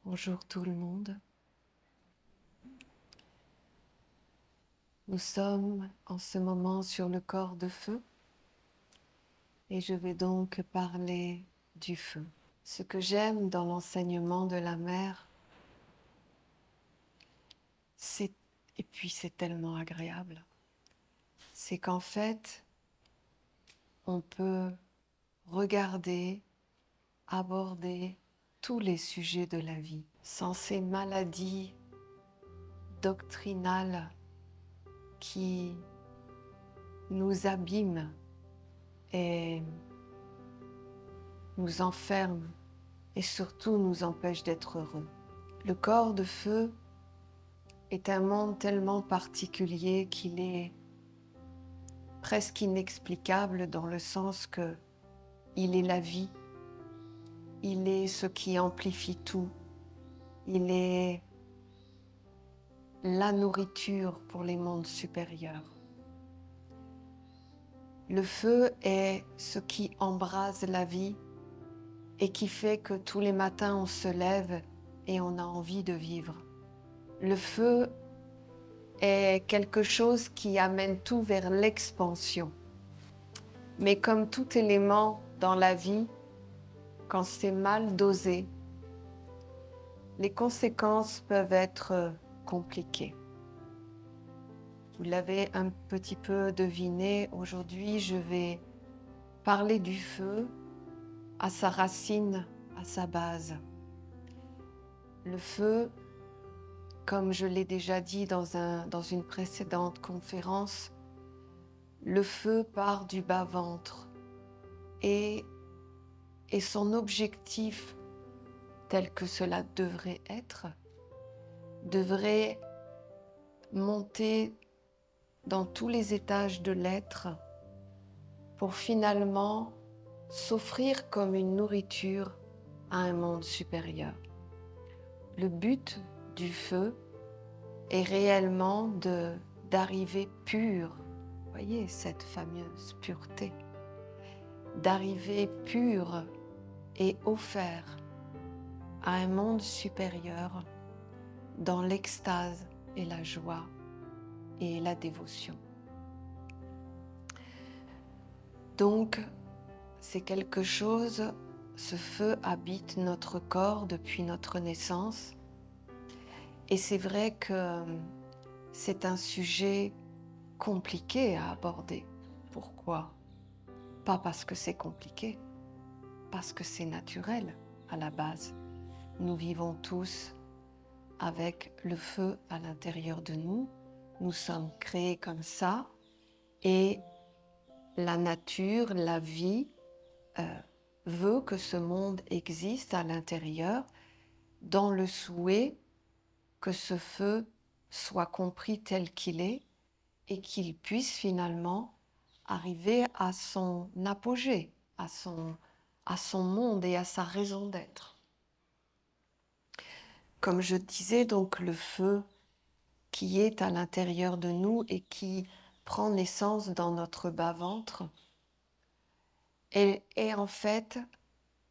Bonjour tout le monde. Nous sommes en ce moment sur le corps de feu et je vais donc parler du feu. Ce que j'aime dans l'enseignement de la mère, et puis c'est tellement agréable, c'est qu'en fait, on peut regarder, aborder tous les sujets de la vie sans ces maladies doctrinales qui nous abîment et nous enferment et surtout nous empêchent d'être heureux. Le corps de feu est un monde tellement particulier qu'il est presque inexplicable dans le sens que il est la vie, il est ce qui amplifie tout, il est la nourriture pour les mondes supérieurs. Le feu est ce qui embrase la vie et qui fait que tous les matins on se lève et on a envie de vivre. Le feu est quelque chose qui amène tout vers l'expansion. Mais comme tout élément dans la vie, quand c'est mal dosé, les conséquences peuvent être compliquées. Vous l'avez un petit peu deviné, aujourd'hui je vais parler du feu à sa racine, à sa base. Le feu, comme je l'ai déjà dit dans une précédente conférence, le feu part du bas-ventre et son objectif, tel que cela devrait être, devrait monter dans tous les étages de l'être pour finalement s'offrir comme une nourriture à un monde supérieur. Le but du feu est réellement d'arriver pur, voyez cette fameuse pureté, d'arriver pur et offert à un monde supérieur dans l'extase et la joie et la dévotion. Donc, c'est quelque chose, ce feu habite notre corps depuis notre naissance et c'est vrai que c'est un sujet compliqué à aborder. Pourquoi? Pas parce que c'est compliqué, parce que c'est naturel à la base. Nous vivons tous avec le feu à l'intérieur de nous. Nous sommes créés comme ça et la nature, la vie veut que ce monde existe à l'intérieur dans le souhait que ce feu soit compris tel qu'il est et qu'il puisse finalement arriver à son apogée, à son monde et à sa raison d'être. Comme je disais, donc le feu qui est à l'intérieur de nous et qui prend naissance dans notre bas-ventre est en fait,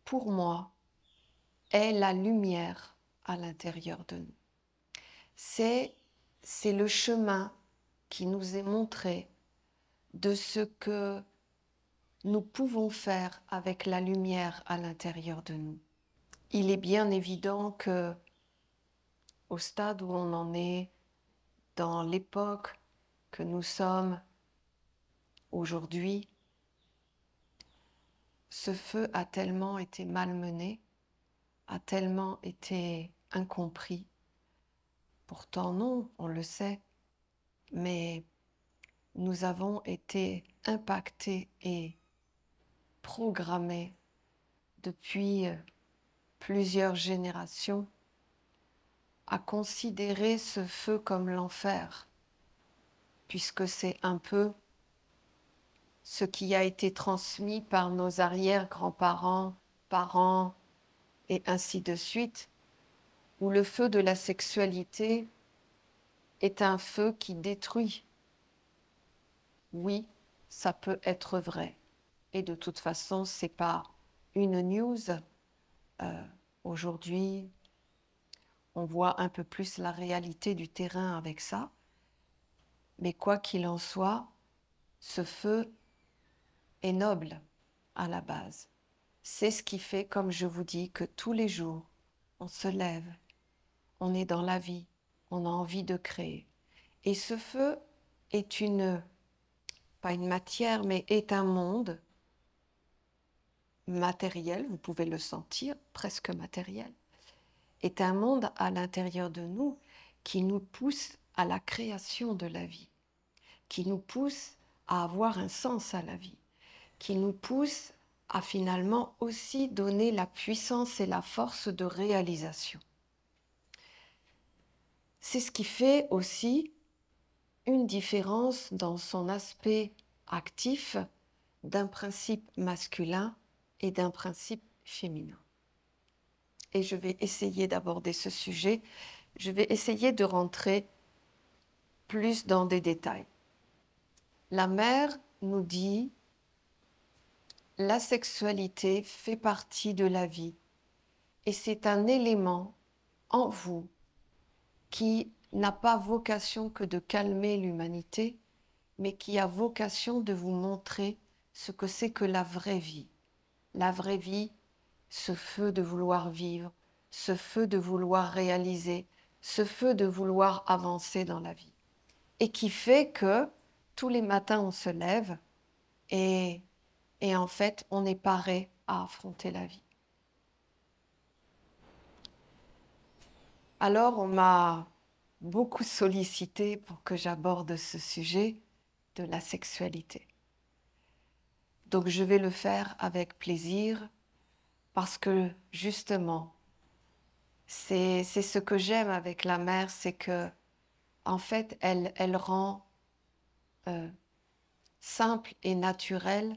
pour moi, est la lumière à l'intérieur de nous. C'est le chemin qui nous est montré de ce que nous pouvons faire avec la lumière à l'intérieur de nous. Il est bien évident que, au stade où on en est, dans l'époque que nous sommes aujourd'hui, ce feu a tellement été malmené, a tellement été incompris. Pourtant non, on le sait, mais nous avons été impactés et programmés depuis plusieurs générations à considérer ce feu comme l'enfer, puisque c'est un peu ce qui a été transmis par nos arrière-grands-parents, parents, et ainsi de suite, où le feu de la sexualité est un feu qui détruit. Oui, ça peut être vrai. Et de toute façon, c'est pas une news. Aujourd'hui, on voit un peu plus la réalité du terrain avec ça. Mais quoi qu'il en soit, ce feu est noble à la base. C'est ce qui fait, comme je vous dis, que tous les jours, on se lève, on est dans la vie, on a envie de créer. Et ce feu est pas une matière, mais est un monde matériel, vous pouvez le sentir, presque matériel, est un monde à l'intérieur de nous qui nous pousse à la création de la vie, qui nous pousse à avoir un sens à la vie, qui nous pousse à finalement aussi donner la puissance et la force de réalisation. C'est ce qui fait aussi une différence dans son aspect actif d'un principe masculin et d'un principe féminin. Et je vais essayer d'aborder ce sujet. Je vais essayer de rentrer plus dans des détails. La mère nous dit la sexualité fait partie de la vie et c'est un élément en vous qui n'a pas vocation que de calmer l'humanité, mais qui a vocation de vous montrer ce que c'est que la vraie vie. La vraie vie, ce feu de vouloir vivre, ce feu de vouloir réaliser, ce feu de vouloir avancer dans la vie. Et qui fait que tous les matins on se lève et en fait on est paré à affronter la vie. Alors on m'a beaucoup sollicité pour que j'aborde ce sujet de la sexualité. Donc je vais le faire avec plaisir parce que justement, c'est ce que j'aime avec la mère, c'est que en fait elle rend simple et naturel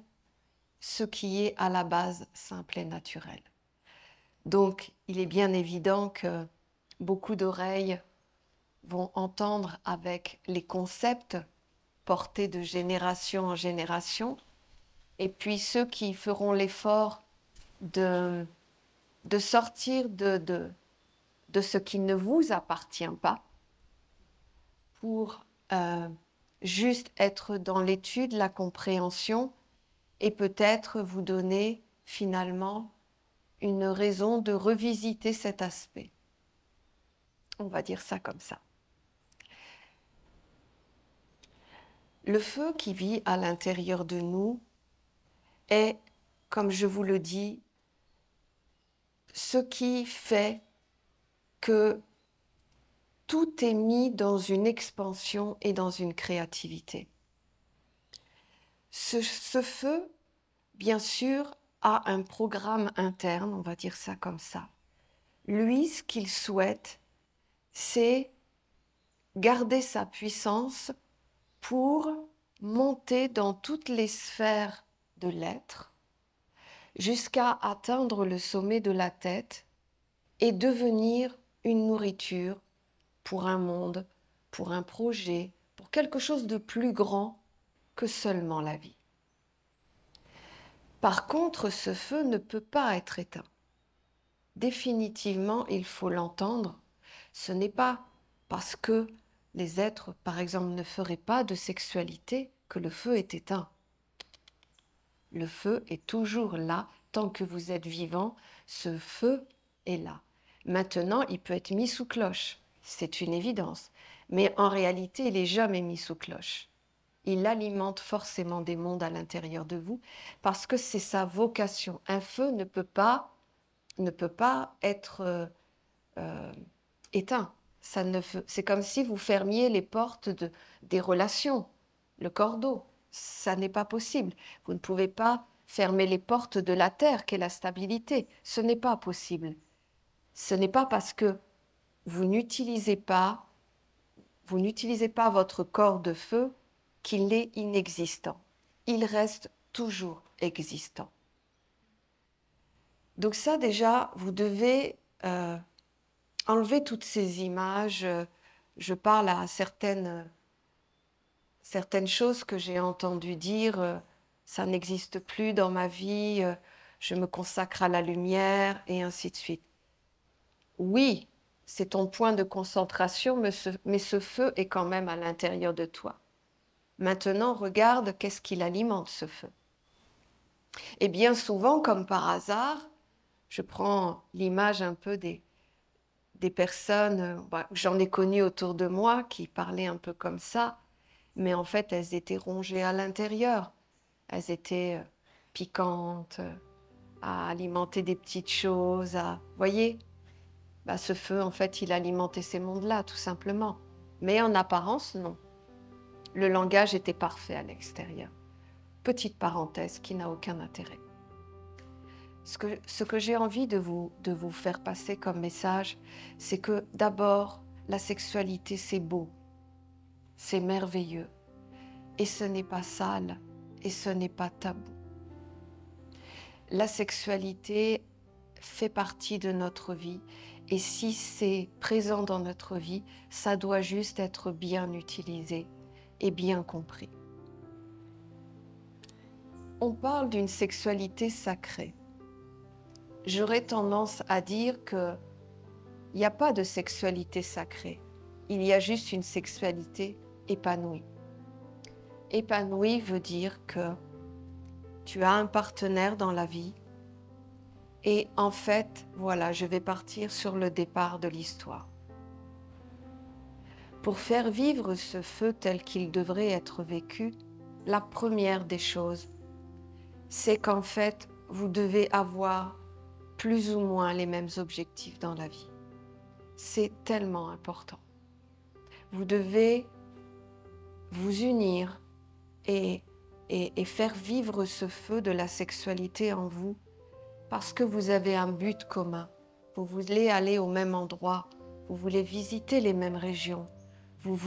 ce qui est à la base simple et naturel. Donc il est bien évident que beaucoup d'oreilles vont entendre avec les concepts portés de génération en génération, et puis ceux qui feront l'effort de sortir de ce qui ne vous appartient pas pour juste être dans l'étude, la compréhension et peut-être vous donner finalement une raison de revisiter cet aspect. On va dire ça comme ça. Le feu qui vit à l'intérieur de nous est, comme je vous le dis, ce qui fait que tout est mis dans une expansion et dans une créativité. Ce feu, bien sûr, a un programme interne, on va dire ça comme ça. Lui, ce qu'il souhaite, c'est garder sa puissance pour monter dans toutes les sphères de l'être, jusqu'à atteindre le sommet de la tête et devenir une nourriture pour un monde, pour un projet, pour quelque chose de plus grand que seulement la vie. Par contre, ce feu ne peut pas être éteint. Définitivement, il faut l'entendre. Ce n'est pas parce que les êtres, par exemple, ne feraient pas de sexualité que le feu est éteint. Le feu est toujours là. Tant que vous êtes vivant, ce feu est là. Maintenant, il peut être mis sous cloche. C'est une évidence. Mais en réalité, il n'est jamais mis sous cloche. Il alimente forcément des mondes à l'intérieur de vous parce que c'est sa vocation. Un feu ne peut pas être éteint. C'est comme si vous fermiez les portes des relations, le cordeau. Ça n'est pas possible. Vous ne pouvez pas fermer les portes de la terre, qu'est la stabilité. Ce n'est pas possible. Ce n'est pas parce que vous n'utilisez pas votre corps de feu qu'il est inexistant. Il reste toujours existant. Donc ça déjà, vous devez enlever toutes ces images. Je parle à certaines choses que j'ai entendues dire, ça n'existe plus dans ma vie, je me consacre à la lumière et ainsi de suite. Oui, c'est ton point de concentration, mais ce feu est quand même à l'intérieur de toi. Maintenant, regarde qu'est-ce qu'il alimente, ce feu. Et bien souvent, comme par hasard, je prends l'image un peu des personnes, j'en ai connu autour de moi qui parlaient un peu comme ça, mais en fait, elles étaient rongées à l'intérieur. Elles étaient piquantes, à alimenter des petites choses, voyez, ce feu, en fait, il alimentait ces mondes-là, tout simplement. Mais en apparence, non. Le langage était parfait à l'extérieur. Petite parenthèse qui n'a aucun intérêt. Ce que j'ai envie de vous faire passer comme message, c'est que d'abord, la sexualité, c'est beau, c'est merveilleux, et ce n'est pas sale, et ce n'est pas tabou. La sexualité fait partie de notre vie, et si c'est présent dans notre vie, ça doit juste être bien utilisé et bien compris. On parle d'une sexualité sacrée. J'aurais tendance à dire qu'il n'y a pas de sexualité sacrée. Il y a juste une sexualité épanouie. Épanouie veut dire que tu as un partenaire dans la vie et en fait, voilà, je vais partir sur le départ de l'histoire. Pour faire vivre ce feu tel qu'il devrait être vécu, la première des choses, c'est qu'en fait, vous devez avoir plus ou moins les mêmes objectifs dans la vie. C'est tellement important. Vous devez vous unir et faire vivre ce feu de la sexualité en vous parce que vous avez un but commun. Vous voulez aller au même endroit, vous voulez visiter les mêmes régions, vous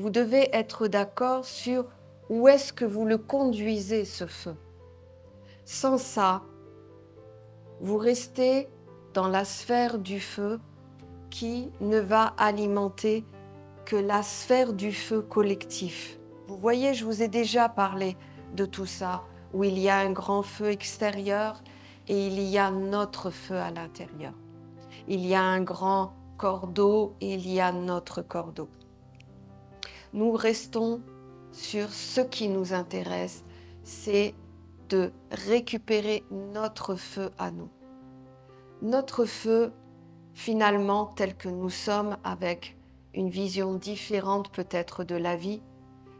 devez être d'accord sur où est-ce que vous le conduisez, ce feu. Sans ça, vous restez dans la sphère du feu qui ne va alimenter que la sphère du feu collectif. Vous voyez, je vous ai déjà parlé de tout ça, où il y a un grand feu extérieur et il y a notre feu à l'intérieur. Il y a un grand corps d'eau et il y a notre corps d'eau. Nous restons sur ce qui nous intéresse, c'est de récupérer notre feu à nous. Notre feu, finalement, tel que nous sommes, avec une vision différente peut-être de la vie,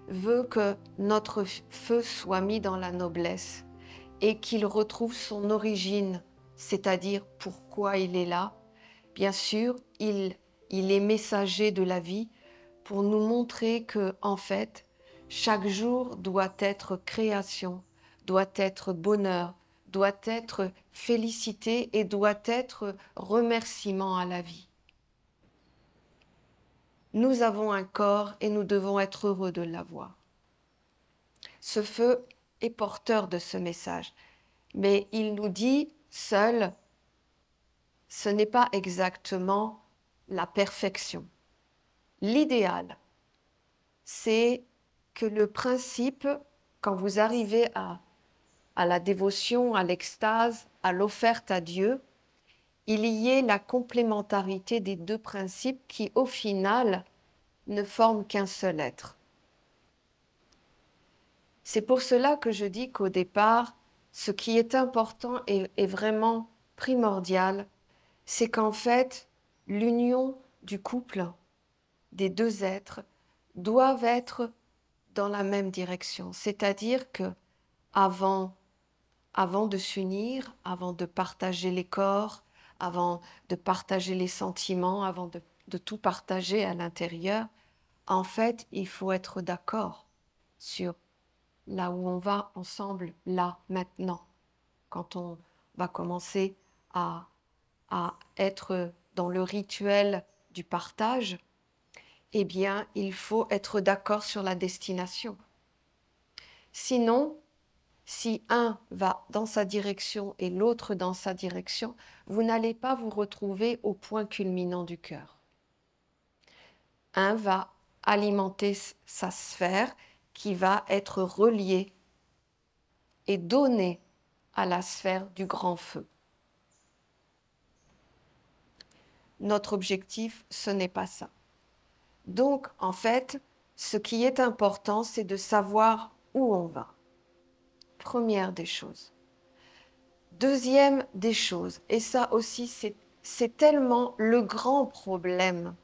veut que notre feu soit mis dans la noblesse et qu'il retrouve son origine, c'est-à-dire pourquoi il est là. Bien sûr, il est messager de la vie pour nous montrer que, en fait, chaque jour doit être création, doit être bonheur, doit être félicité et doit être remerciement à la vie. Nous avons un corps et nous devons être heureux de l'avoir. Ce feu est porteur de ce message, mais il nous dit seul, ce n'est pas exactement la perfection. L'idéal, c'est que le principe, quand vous arrivez à la dévotion, à l'extase, à l'offerte à Dieu, il y ait la complémentarité des deux principes qui, au final, ne forment qu'un seul être. C'est pour cela que je dis qu'au départ, ce qui est important et vraiment primordial, c'est qu'en fait, l'union du couple, des deux êtres, doivent être dans la même direction. C'est-à-dire que avant de s'unir, avant de partager les corps, avant de partager les sentiments, avant de tout partager à l'intérieur, en fait, il faut être d'accord sur là où on va ensemble, là, maintenant. Quand on va commencer à être dans le rituel du partage, eh bien, il faut être d'accord sur la destination. Sinon, si un va dans sa direction et l'autre dans sa direction, vous n'allez pas vous retrouver au point culminant du cœur. Un va alimenter sa sphère qui va être reliée et donnée à la sphère du grand feu. Notre objectif, ce n'est pas ça. Donc, en fait, ce qui est important, c'est de savoir où on va. Première des choses. Deuxième des choses, et ça aussi, c'est tellement le grand problème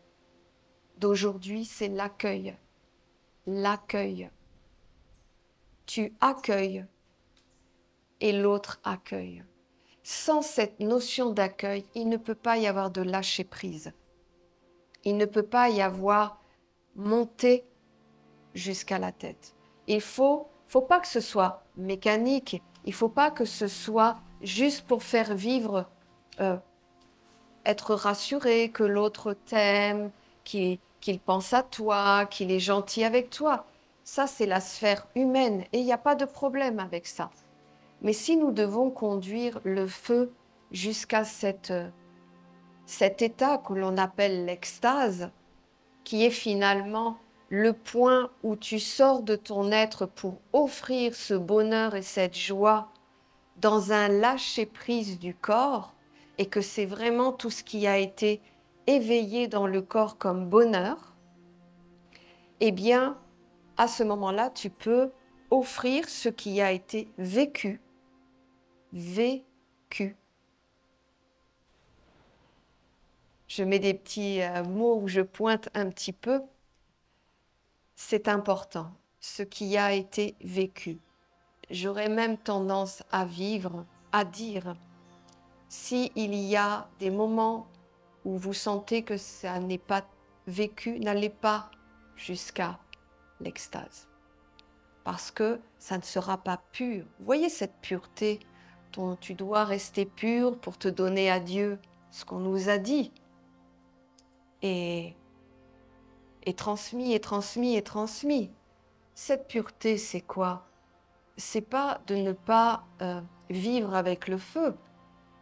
d'aujourd'hui, c'est l'accueil. L'accueil. Tu accueilles et l'autre accueille. Sans cette notion d'accueil, il ne peut pas y avoir de lâcher prise. Il ne peut pas y avoir monter jusqu'à la tête. Il faut pas que ce soit mécanique. Il faut pas que ce soit juste pour faire vivre, être rassuré que l'autre t'aime, qu'il pense à toi, qu'il est gentil avec toi. Ça, c'est la sphère humaine et il n'y a pas de problème avec ça. Mais si nous devons conduire le feu jusqu'à cet état que l'on appelle l'extase, qui est finalement le point où tu sors de ton être pour offrir ce bonheur et cette joie dans un lâcher-prise du corps, et que c'est vraiment tout ce qui a été éveillé dans le corps comme bonheur, eh bien, à ce moment-là, tu peux offrir ce qui a été vécu. Vécu. Je mets des petits mots où je pointe un petit peu. C'est important, ce qui a été vécu. J'aurais même tendance à dire, s'il y a des moments où vous sentez que ça n'est pas vécu, n'allez pas jusqu'à l'extase. Parce que ça ne sera pas pur. Vous voyez cette pureté dont tu dois rester pur pour te donner à Dieu ce qu'on nous a dit. Et transmis, et transmis, et transmis. Cette pureté, c'est quoi? C'est pas de ne pas vivre avec le feu.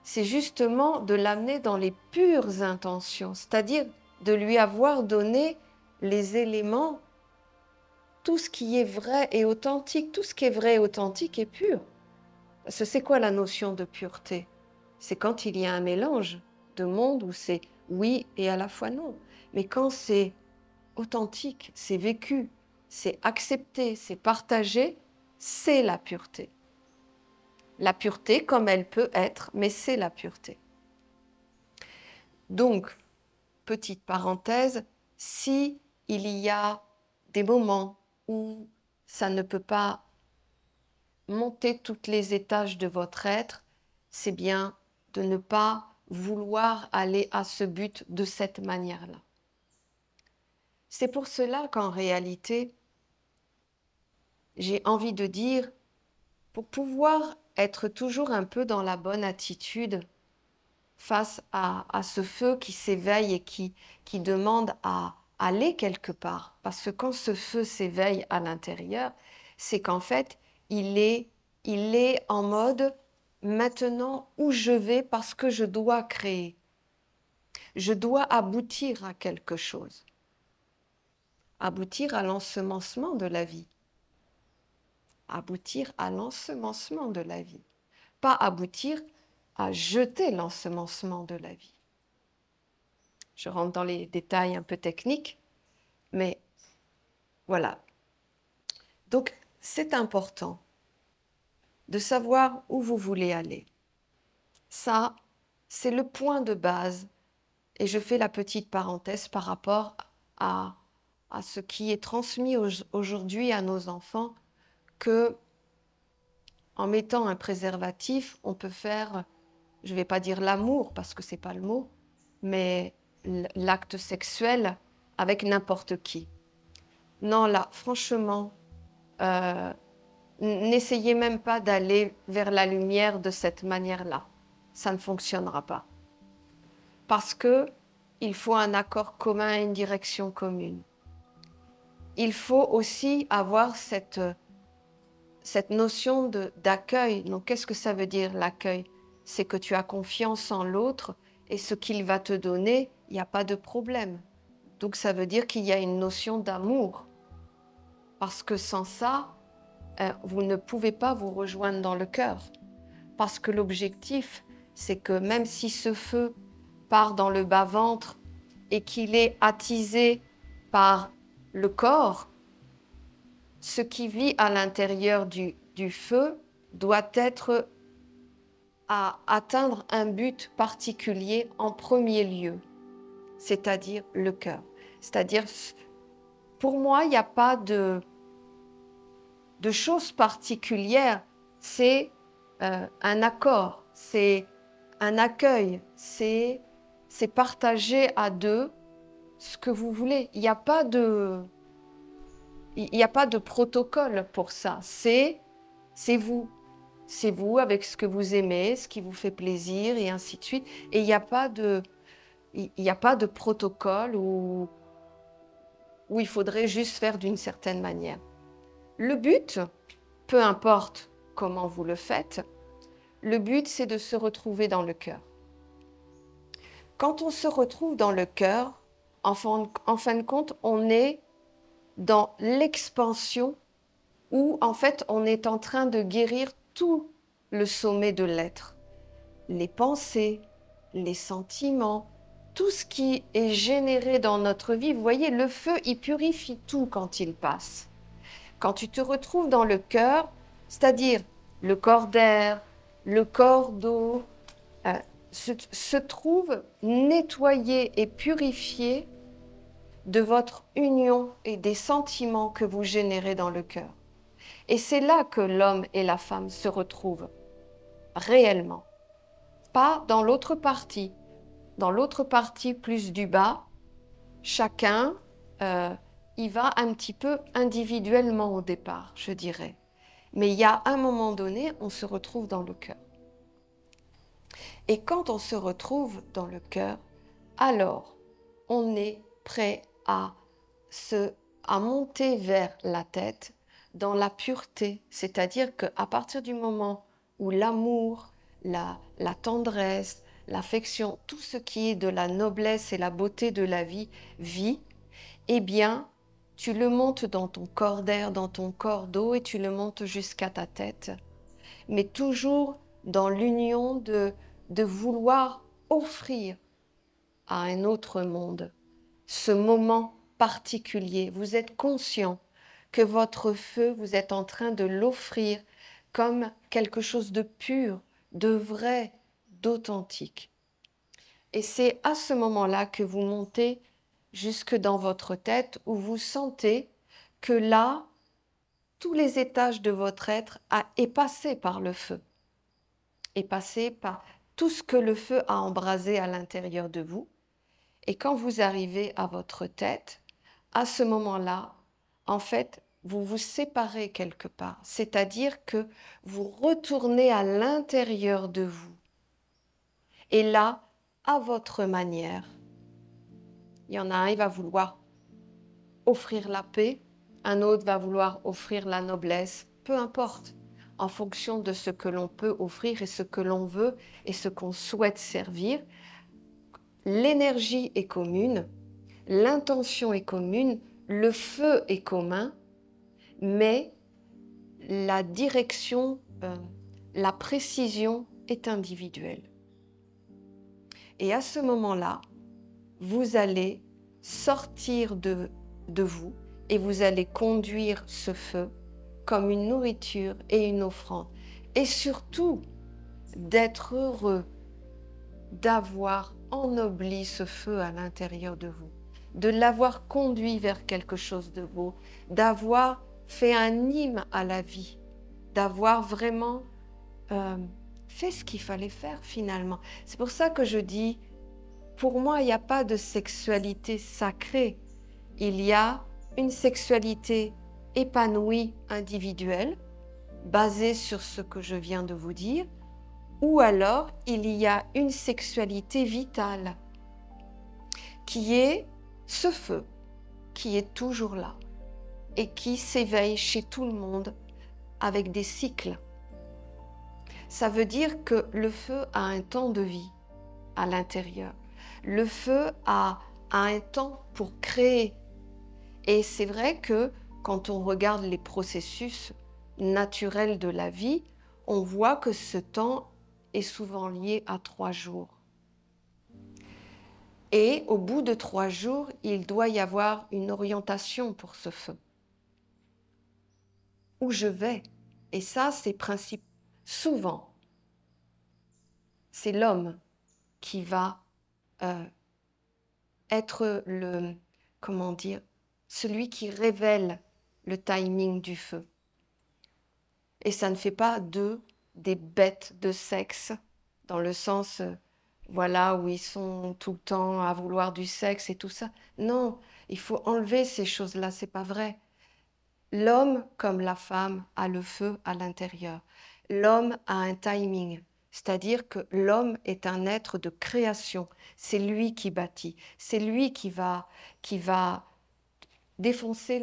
C'est justement de l'amener dans les pures intentions, c'est-à-dire de lui avoir donné les éléments, tout ce qui est vrai et authentique, tout ce qui est vrai et authentique est pur. Parce que c'est quoi la notion de pureté? C'est quand il y a un mélange de monde où c'est oui et à la fois non. Mais quand c'est authentique, c'est vécu, c'est accepté, c'est partagé, c'est la pureté. La pureté comme elle peut être, mais c'est la pureté. Donc, petite parenthèse, si il y a des moments où ça ne peut pas monter tous les étages de votre être, c'est bien de ne pas vouloir aller à ce but de cette manière-là. C'est pour cela qu'en réalité, j'ai envie de dire, pour pouvoir être toujours un peu dans la bonne attitude face à ce feu qui s'éveille et qui demande à aller quelque part. Parce que quand ce feu s'éveille à l'intérieur, c'est qu'en fait, il est en mode maintenant où je vais parce que je dois créer. Je dois aboutir à quelque chose. Aboutir à l'ensemencement de la vie. Aboutir à l'ensemencement de la vie. Pas aboutir à jeter l'ensemencement de la vie. Je rentre dans les détails un peu techniques, mais voilà. Donc, c'est important de savoir où vous voulez aller. Ça, c'est le point de base. Et je fais la petite parenthèse par rapport à ce qui est transmis aujourd'hui à nos enfants, que en mettant un préservatif, on peut faire, je ne vais pas dire l'amour parce que ce n'est pas le mot, mais l'acte sexuel avec n'importe qui. Non, là, franchement, n'essayez même pas d'aller vers la lumière de cette manière-là. Ça ne fonctionnera pas. Parce que il faut un accord commun et une direction commune. Il faut aussi avoir cette notion d'accueil. Donc, qu'est-ce que ça veut dire l'accueil? C'est que tu as confiance en l'autre et ce qu'il va te donner, il n'y a pas de problème. Donc, ça veut dire qu'il y a une notion d'amour. Parce que sans ça, vous ne pouvez pas vous rejoindre dans le cœur. Parce que l'objectif, c'est que même si ce feu part dans le bas-ventre et qu'il est attisé par le corps, ce qui vit à l'intérieur du feu doit être à atteindre un but particulier en premier lieu, c'est-à-dire le cœur. C'est-à-dire, pour moi, il n'y a pas de choses particulières, c'est un accord, c'est un accueil, c'est partager à deux ce que vous voulez. Il n'y a pas de protocole pour ça, c'est vous. C'est vous avec ce que vous aimez, ce qui vous fait plaisir et ainsi de suite. Et il n'y a pas de protocole où il faudrait juste faire d'une certaine manière. Le but, peu importe comment vous le faites, le but c'est de se retrouver dans le cœur. Quand on se retrouve dans le cœur, en fin de compte, on est dans l'expansion où en fait on est en train de guérir tout le sommet de l'être. Les pensées, les sentiments, tout ce qui est généré dans notre vie. Vous voyez, le feu, il purifie tout quand il passe. Quand tu te retrouves dans le cœur, c'est-à-dire le corps d'air, le corps d'eau, se trouve nettoyé et purifié de votre union et des sentiments que vous générez dans le cœur. Et c'est là que l'homme et la femme se retrouvent, réellement. Pas dans l'autre partie. Dans l'autre partie, plus du bas, chacun y va un petit peu individuellement au départ, je dirais. Mais il y a un moment donné, on se retrouve dans le cœur. Et quand on se retrouve dans le cœur, alors on est prêt à monter vers la tête dans la pureté. C'est-à-dire qu'à partir du moment où l'amour, la tendresse, l'affection, tout ce qui est de la noblesse et la beauté de la vie vit, eh bien, tu le montes dans ton corps d'air, dans ton corps d'eau et tu le montes jusqu'à ta tête. Mais toujours dans l'union de vouloir offrir à un autre monde ce moment particulier. Vous êtes conscient que votre feu, vous êtes en train de l'offrir comme quelque chose de pur, de vrai, d'authentique. Et c'est à ce moment-là que vous montez jusque dans votre tête où vous sentez que là, tous les étages de votre être est passé par le feu, est passé par tout ce que le feu a embrasé à l'intérieur de vous. Et quand vous arrivez à votre tête, à ce moment-là, en fait, vous vous séparez quelque part. C'est-à-dire que vous retournez à l'intérieur de vous. Et là, à votre manière, il y en a un, il va vouloir offrir la paix, un autre va vouloir offrir la noblesse, peu importe, en fonction de ce que l'on peut offrir et ce que l'on veut et ce qu'on souhaite servir. L'énergie est commune, l'intention est commune, le feu est commun, mais la direction, la précision est individuelle. Et à ce moment-là, vous allez sortir de vous et vous allez conduire ce feu comme une nourriture et une offrande. Et surtout, d'être heureux d'avoir ennobli ce feu à l'intérieur de vous, de l'avoir conduit vers quelque chose de beau, d'avoir fait un hymne à la vie, d'avoir vraiment fait ce qu'il fallait faire finalement. C'est pour ça que je dis, pour moi, il n'y a pas de sexualité sacrée. Il y a une sexualité épanouie, individuelle, basée sur ce que je viens de vous dire, ou alors il y a une sexualité vitale, qui est ce feu, qui est toujours là, et qui s'éveille chez tout le monde avec des cycles. Ça veut dire que le feu a un temps de vie à l'intérieur. Le feu a un temps pour créer. Et c'est vrai que quand on regarde les processus naturels de la vie, on voit que ce temps est souvent lié à 3 jours. Et au bout de 3 jours, il doit y avoir une orientation pour ce feu. Où je vais. Et ça, c'est souvent, c'est l'homme qui va être comment dire, celui qui révèle le timing du feu. Et ça ne fait pas d'eux des bêtes de sexe, dans le sens, voilà, où ils sont tout le temps à vouloir du sexe et tout ça. Non, il faut enlever ces choses-là, c'est pas vrai. L'homme, comme la femme, a le feu à l'intérieur. L'homme a un timing, c'est-à-dire que l'homme est un être de création. C'est lui qui bâtit, c'est lui qui va défoncer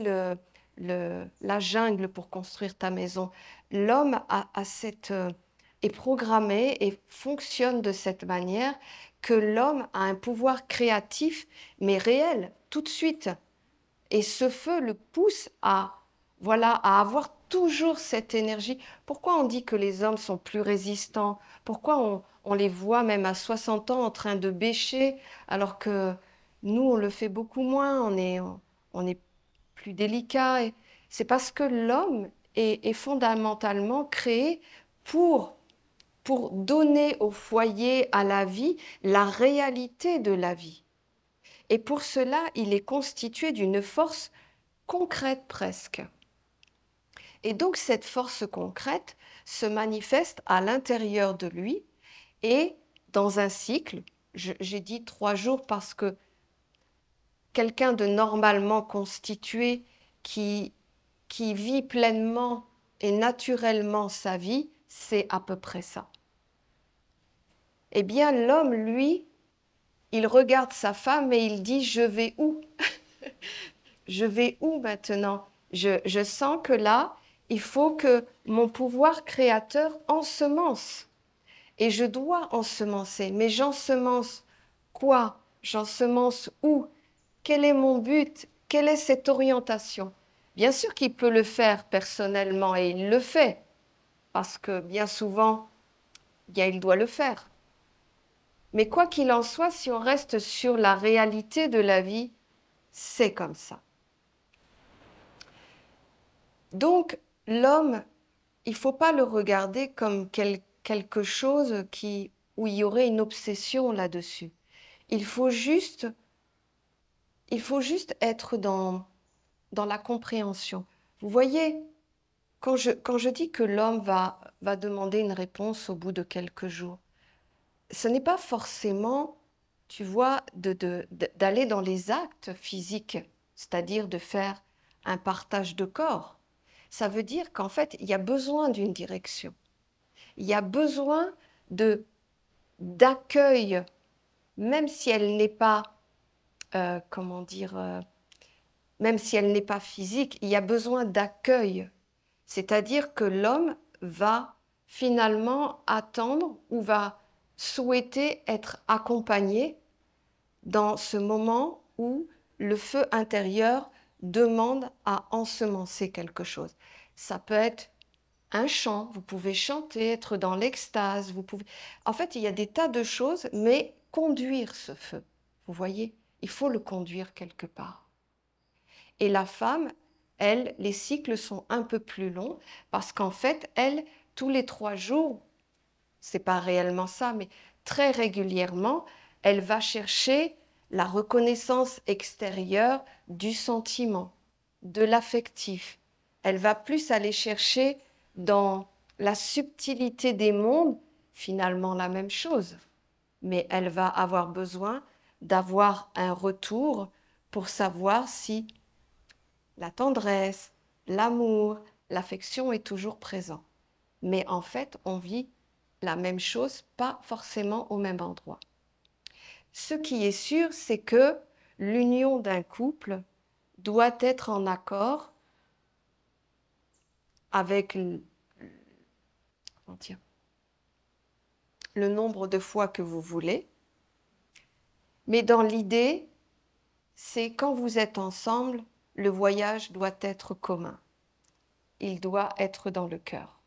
la jungle pour construire ta maison. L'homme est programmé et fonctionne de cette manière que l'homme a un pouvoir créatif, mais réel, tout de suite. Et ce feu le pousse voilà, à avoir toujours cette énergie. Pourquoi on dit que les hommes sont plus résistants? Pourquoi on les voit même à 60 ans en train de bêcher, alors que nous, on le fait beaucoup moins, on est plus délicat. C'est parce que l'homme est fondamentalement créé pour donner au foyer, à la vie, la réalité de la vie. Et pour cela, il est constitué d'une force concrète presque. Et donc cette force concrète se manifeste à l'intérieur de lui et dans un cycle. J'ai dit 3 jours parce que quelqu'un de normalement constitué qui vit pleinement et naturellement sa vie, c'est à peu près ça. Eh bien, l'homme, lui, il regarde sa femme et il dit « je vais où ?» Je vais où maintenant? Je sens que là, il faut que mon pouvoir créateur ensemence. Et je dois ensemencer. Mais j'ensemence quoi? J'ensemence où? Quel est mon but? Quelle est cette orientation? Bien sûr qu'il peut le faire personnellement et il le fait. Parce que bien souvent, bien, il doit le faire. Mais quoi qu'il en soit, si on reste sur la réalité de la vie, c'est comme ça. Donc, l'homme, il ne faut pas le regarder comme quelque chose où il y aurait une obsession là-dessus. Il faut juste être dans la compréhension. Vous voyez, quand je dis que l'homme va demander une réponse au bout de quelques jours, ce n'est pas forcément, tu vois, d'aller dans les actes physiques, c'est-à-dire de faire un partage de corps. Ça veut dire qu'en fait, il y a besoin d'une direction. Il y a besoin d'accueil, même si elle n'est pas, comment dire, même si elle n'est pas physique, il y a besoin d'accueil. C'est-à-dire que l'homme va finalement attendre ou va souhaiter être accompagné dans ce moment où le feu intérieur demande à ensemencer quelque chose. Ça peut être un chant, vous pouvez chanter, être dans l'extase, vous pouvez... En fait, il y a des tas de choses, mais conduire ce feu, vous voyez, il faut le conduire quelque part. Et la femme, elle, les cycles sont un peu plus longs parce qu'en fait, elle, tous les 3 jours, c'est pas réellement ça, mais très régulièrement, elle va chercher la reconnaissance extérieure du sentiment, de l'affectif. Elle va plus aller chercher dans la subtilité des mondes, finalement la même chose. Mais elle va avoir besoin d'avoir un retour pour savoir si la tendresse, l'amour, l'affection est toujours présent. Mais en fait, on vit la même chose, pas forcément au même endroit. Ce qui est sûr, c'est que l'union d'un couple doit être en accord avec le nombre de fois que vous voulez. Mais dans l'idée, c'est quand vous êtes ensemble, le voyage doit être commun. Il doit être dans le cœur.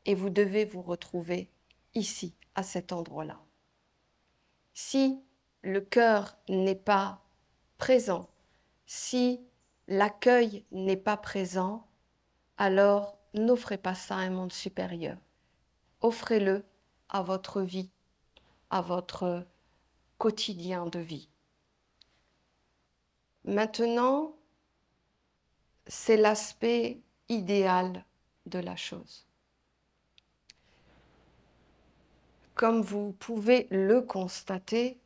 Et vous devez vous retrouver ici, à cet endroit-là. Si le cœur n'est pas présent, si l'accueil n'est pas présent, alors n'offrez pas ça à un monde supérieur. Offrez-le à votre vie, à votre quotidien de vie. Maintenant, c'est l'aspect idéal de la chose. Comme vous pouvez le constater,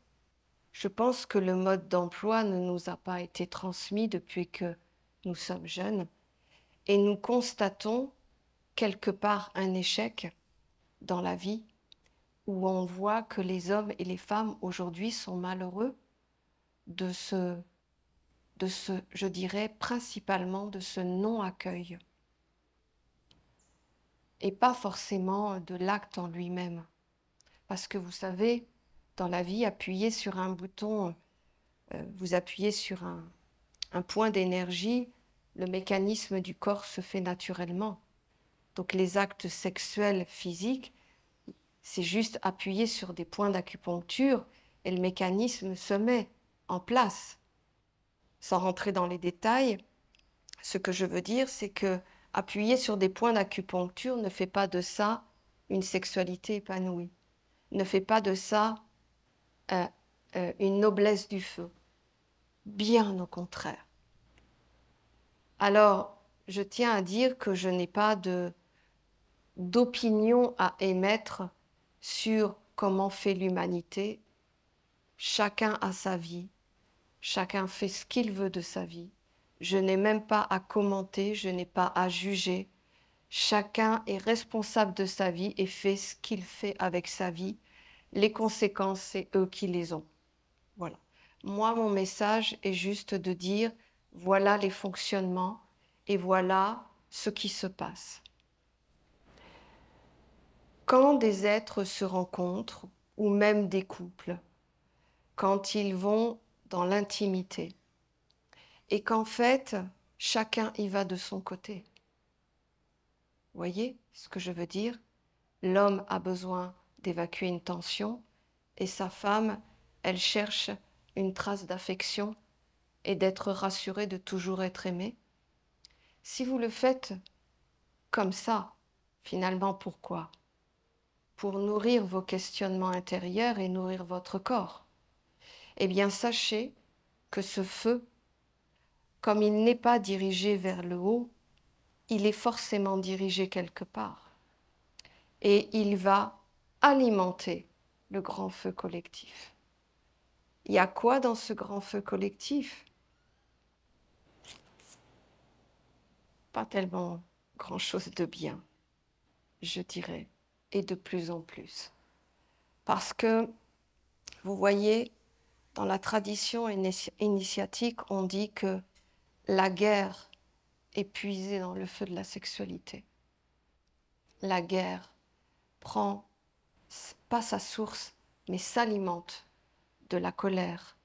je pense que le mode d'emploi ne nous a pas été transmis depuis que nous sommes jeunes et nous constatons quelque part un échec dans la vie où on voit que les hommes et les femmes aujourd'hui sont malheureux de ce, je dirais, principalement de ce non-accueil et pas forcément de l'acte en lui-même. Parce que vous savez, dans la vie, appuyer sur un bouton, vous appuyez sur un point d'énergie, le mécanisme du corps se fait naturellement. Donc les actes sexuels physiques, c'est juste appuyer sur des points d'acupuncture et le mécanisme se met en place. Sans rentrer dans les détails, ce que je veux dire, c'est que appuyer sur des points d'acupuncture ne fait pas de ça une sexualité épanouie, ne fait pas de ça une noblesse du feu. Bien au contraire. Alors, je tiens à dire que je n'ai pas d'opinion à émettre sur comment fait l'humanité. Chacun a sa vie, chacun fait ce qu'il veut de sa vie. Je n'ai même pas à commenter, je n'ai pas à juger. Chacun est responsable de sa vie et fait ce qu'il fait avec sa vie. Les conséquences, c'est eux qui les ont. Voilà. Moi, mon message est juste de dire, voilà les fonctionnements et voilà ce qui se passe. Quand des êtres se rencontrent, ou même des couples, quand ils vont dans l'intimité, et qu'en fait, chacun y va de son côté. Vous voyez ce que je veux dire? L'homme a besoin d'évacuer une tension, et sa femme, elle cherche une trace d'affection et d'être rassurée de toujours être aimée. Si vous le faites comme ça, finalement, pourquoi? Pour nourrir vos questionnements intérieurs et nourrir votre corps. Eh bien, sachez que ce feu, comme il n'est pas dirigé vers le haut, il est forcément dirigé quelque part. Et il va alimenter le grand feu collectif. Il y a quoi dans ce grand feu collectif? Pas tellement grand-chose de bien, je dirais, et de plus en plus. Parce que, vous voyez, dans la tradition initiatique, on dit que la guerre est puisée dans le feu de la sexualité. La guerre prend pas sa source, mais s'alimente de la colère,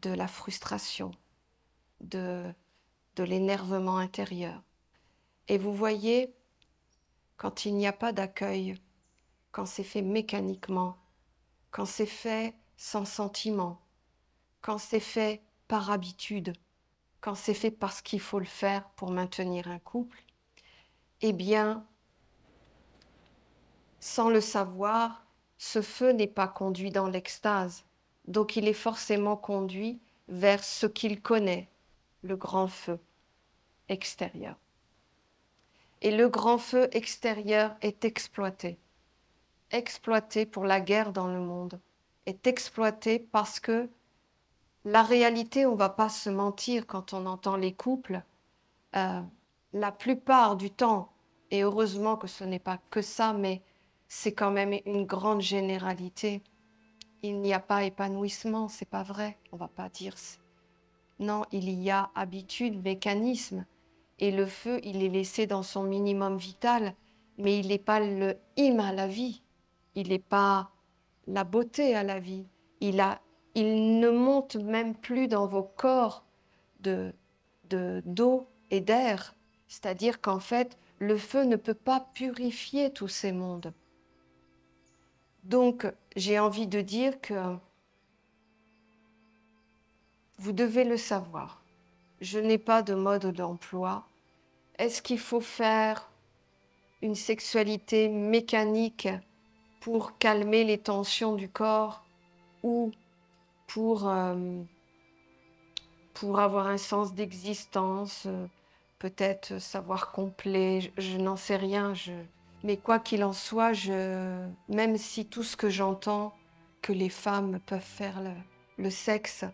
de la frustration, de l'énervement intérieur. Et vous voyez, quand il n'y a pas d'accueil, quand c'est fait mécaniquement, quand c'est fait sans sentiment, quand c'est fait par habitude, quand c'est fait parce qu'il faut le faire pour maintenir un couple, eh bien, sans le savoir, ce feu n'est pas conduit dans l'extase, donc il est forcément conduit vers ce qu'il connaît, le grand feu extérieur. Et le grand feu extérieur est exploité pour la guerre dans le monde, est exploité parce que la réalité, on ne va pas se mentir quand on entend les couples, la plupart du temps, et heureusement que ce n'est pas que ça, mais c'est quand même une grande généralité. Il n'y a pas épanouissement, c'est pas vrai, on va pas dire. Non, il y a habitude, mécanisme, et le feu, il est laissé dans son minimum vital, mais il n'est pas le hymne à la vie, il n'est pas la beauté à la vie, il ne monte même plus dans vos corps d'eau et d'air, c'est-à-dire qu'en fait, le feu ne peut pas purifier tous ces mondes. Donc, j'ai envie de dire que vous devez le savoir. Je n'ai pas de mode d'emploi. Est-ce qu'il faut faire une sexualité mécanique pour calmer les tensions du corps ou pour avoir un sens d'existence, peut-être savoir complet, je n'en sais rien. Mais quoi qu'il en soit, même si tout ce que j'entends, que les femmes peuvent faire le sexe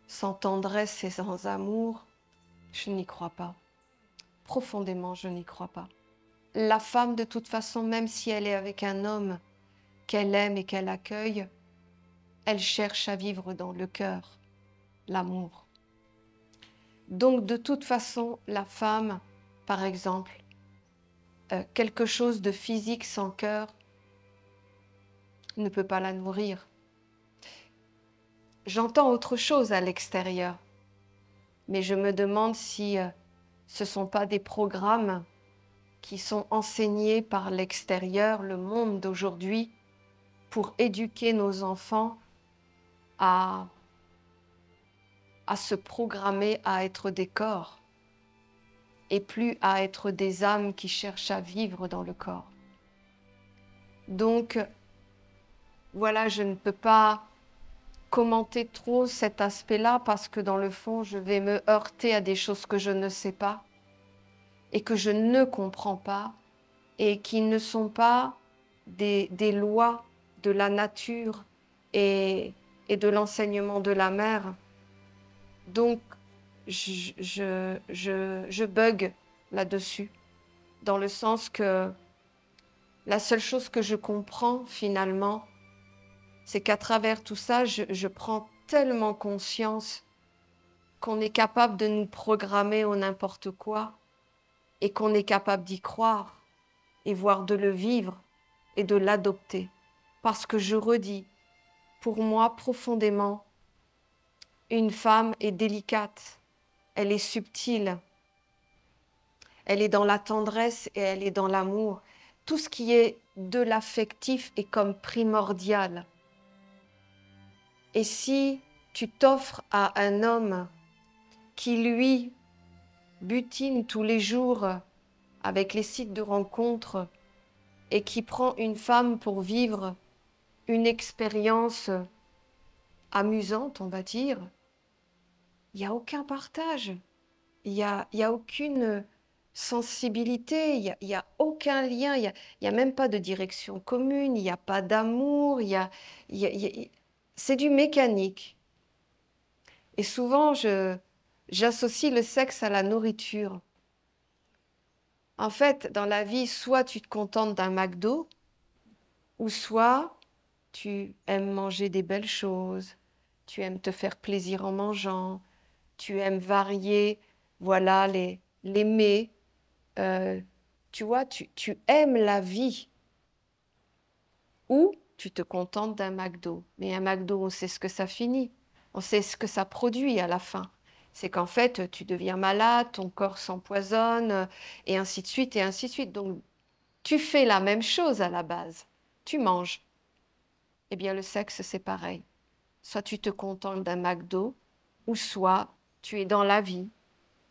sans tendresse et sans amour, je n'y crois pas. Profondément, je n'y crois pas. La femme, de toute façon, même si elle est avec un homme qu'elle aime et qu'elle accueille, elle cherche à vivre dans le cœur l'amour. Donc, de toute façon, la femme, par exemple, quelque chose de physique sans cœur ne peut pas la nourrir. J'entends autre chose à l'extérieur, mais je me demande si ce ne sont pas des programmes qui sont enseignés par l'extérieur, le monde d'aujourd'hui, pour éduquer nos enfants à se programmer à être des corps et plus à être des âmes qui cherchent à vivre dans le corps. Donc, voilà, je ne peux pas commenter trop cet aspect-là parce que dans le fond, je vais me heurter à des choses que je ne sais pas et que je ne comprends pas et qui ne sont pas des lois de la nature et de l'enseignement de la mère. Donc, je bug là-dessus, dans le sens que la seule chose que je comprends finalement, c'est qu'à travers tout ça, je prends tellement conscience qu'on est capable de nous programmer au n'importe quoi et qu'on est capable d'y croire et voire de le vivre et de l'adopter. Parce que je redis, pour moi, profondément, une femme est délicate, elle est subtile, elle est dans la tendresse et elle est dans l'amour. Tout ce qui est de l'affectif est comme primordial. Et si tu t'offres à un homme qui, lui, butine tous les jours avec les sites de rencontres et qui prend une femme pour vivre une expérience amusante, on va dire, il n'y a aucun partage, il y a aucune sensibilité, il y a aucun lien, il y a même pas de direction commune, il n'y a pas d'amour, c'est du mécanique. Et souvent, j'associe le sexe à la nourriture. En fait, dans la vie, soit tu te contentes d'un McDo, ou soit tu aimes manger des belles choses, tu aimes te faire plaisir en mangeant, tu aimes varier, voilà, les mets. Tu vois, tu aimes la vie. Ou tu te contentes d'un McDo. Mais un McDo, on sait ce que ça finit. On sait ce que ça produit à la fin. C'est qu'en fait, tu deviens malade, ton corps s'empoisonne, et ainsi de suite, et ainsi de suite. Donc, tu fais la même chose à la base. Tu manges. Eh bien, le sexe, c'est pareil. Soit tu te contentes d'un McDo, ou soit tu es dans la vie.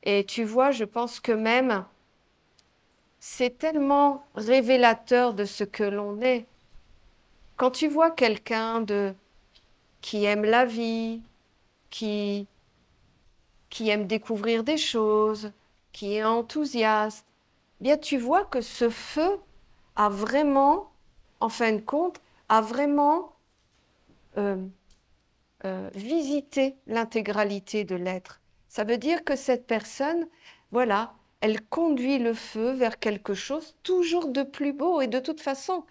Et tu vois, je pense que même, c'est tellement révélateur de ce que l'on est. Quand tu vois quelqu'un qui aime la vie, qui aime découvrir des choses, qui est enthousiaste, bien tu vois que ce feu a vraiment, en fin de compte, a vraiment visité l'intégralité de l'être. Ça veut dire que cette personne, voilà, elle conduit le feu vers quelque chose toujours de plus beau. Et de toute façon,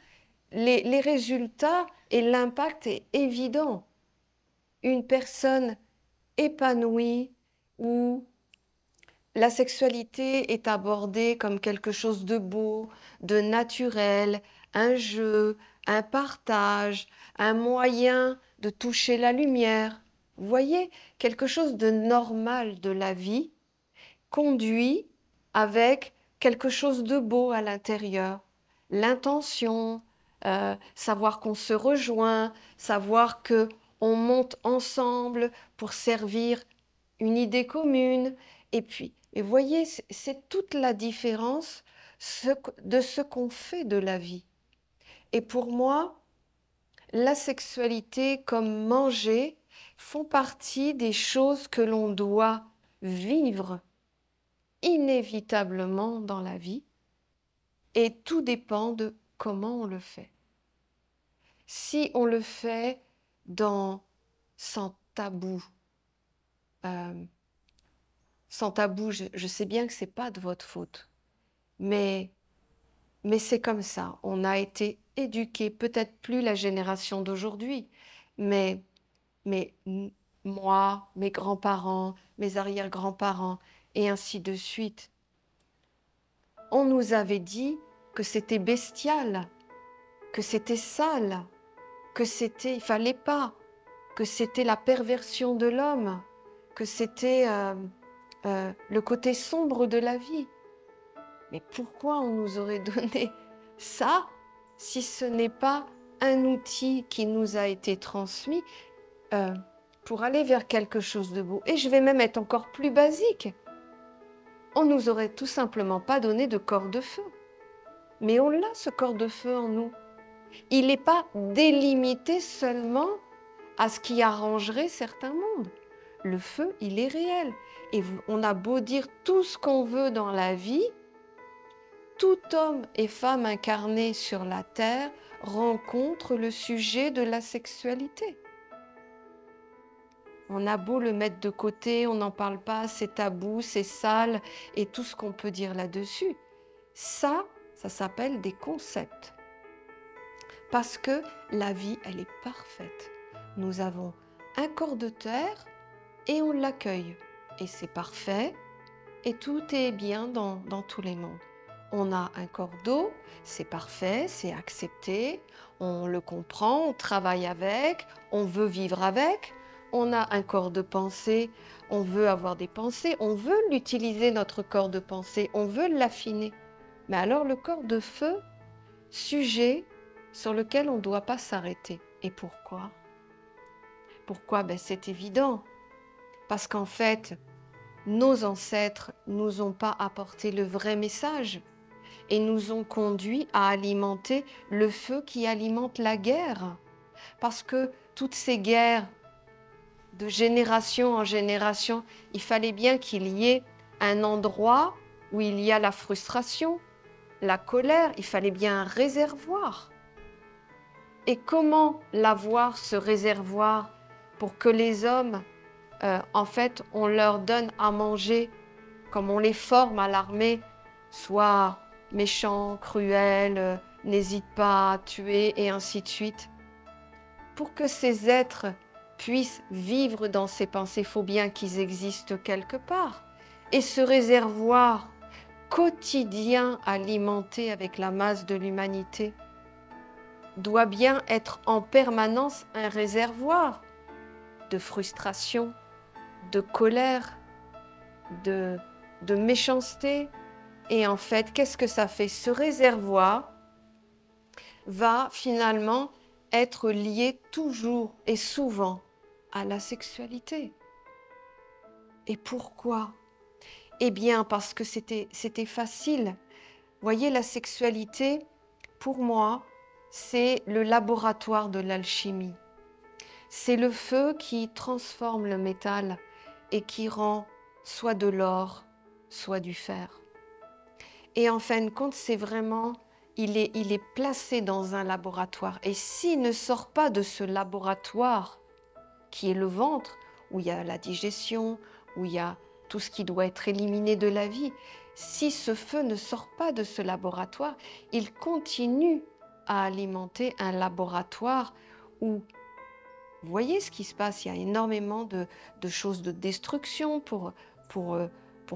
les résultats et l'impact est évident. Une personne épanouie où la sexualité est abordée comme quelque chose de beau, de naturel, un jeu, un partage, un moyen de toucher la lumière. Vous voyez, quelque chose de normal de la vie conduit avec quelque chose de beau à l'intérieur. L'intention, savoir qu'on se rejoint, savoir que on monte ensemble pour servir une idée commune. Et puis, et voyez, c'est toute la différence de ce qu'on fait de la vie. Et pour moi, la sexualité comme manger font partie des choses que l'on doit vivre inévitablement dans la vie. Et tout dépend de comment on le fait. Si on le fait sans tabou, je sais bien que ce n'est pas de votre faute, mais c'est comme ça. On a été éduqués, peut-être plus la génération d'aujourd'hui, mais, moi, mes grands-parents, mes arrière-grands-parents, et ainsi de suite, on nous avait dit que c'était bestial, que c'était sale, il fallait pas, que c'était la perversion de l'homme, que c'était le côté sombre de la vie. Mais pourquoi on nous aurait donné ça si ce n'est pas un outil qui nous a été transmis pour aller vers quelque chose de beau? Et je vais même être encore plus basique. On nous aurait tout simplement pas donné de corps de feu. Mais on l'a, ce corps de feu en nous. Il n'est pas délimité seulement à ce qui arrangerait certains mondes. Le feu, il est réel. Et on a beau dire tout ce qu'on veut dans la vie, tout homme et femme incarnés sur la terre rencontrent le sujet de la sexualité. On a beau le mettre de côté, on n'en parle pas, c'est tabou, c'est sale, et tout ce qu'on peut dire là-dessus. Ça s'appelle des concepts. Parce que la vie, elle est parfaite. Nous avons un corps de terre et on l'accueille. Et c'est parfait et tout est bien dans tous les mondes. On a un corps d'eau, c'est parfait, c'est accepté, on le comprend, on travaille avec, on veut vivre avec. On a un corps de pensée, on veut avoir des pensées, on veut l'utiliser, notre corps de pensée, on veut l'affiner. Mais alors le corps de feu, sujet sur lequel on ne doit pas s'arrêter. Et pourquoi? Pourquoi? C'est évident. Parce qu'en fait, nos ancêtres ne nous ont pas apporté le vrai message et nous ont conduits à alimenter le feu qui alimente la guerre. Parce que toutes ces guerres, de génération en génération, il fallait bien qu'il y ait un endroit où il y a la frustration, la colère, il fallait bien un réservoir. Et comment l'avoir, ce réservoir, pour que les hommes, en fait, on leur donne à manger, comme on les forme à l'armée, soit méchants, cruels, n'hésitent pas à tuer, et ainsi de suite. Pour que ces êtres puissent vivre dans ces pensées, il faut bien qu'ils existent quelque part. Et ce réservoir quotidien alimenté avec la masse de l'humanité doit bien être en permanence un réservoir de frustration, de colère, de méchanceté. Et en fait, qu'est-ce que ça fait? Ce réservoir va finalement être lié toujours et souvent à la sexualité. Et pourquoi? Eh bien, parce que c'était facile. Voyez, la sexualité, pour moi, c'est le laboratoire de l'alchimie. C'est le feu qui transforme le métal et qui rend soit de l'or, soit du fer. Et en fin de compte, c'est vraiment, il est placé dans un laboratoire. Et s'il ne sort pas de ce laboratoire, qui est le ventre, où il y a la digestion, où il y a tout ce qui doit être éliminé de la vie, si ce feu ne sort pas de ce laboratoire, il continue à alimenter un laboratoire où, vous voyez ce qui se passe, il y a énormément de choses de destruction pour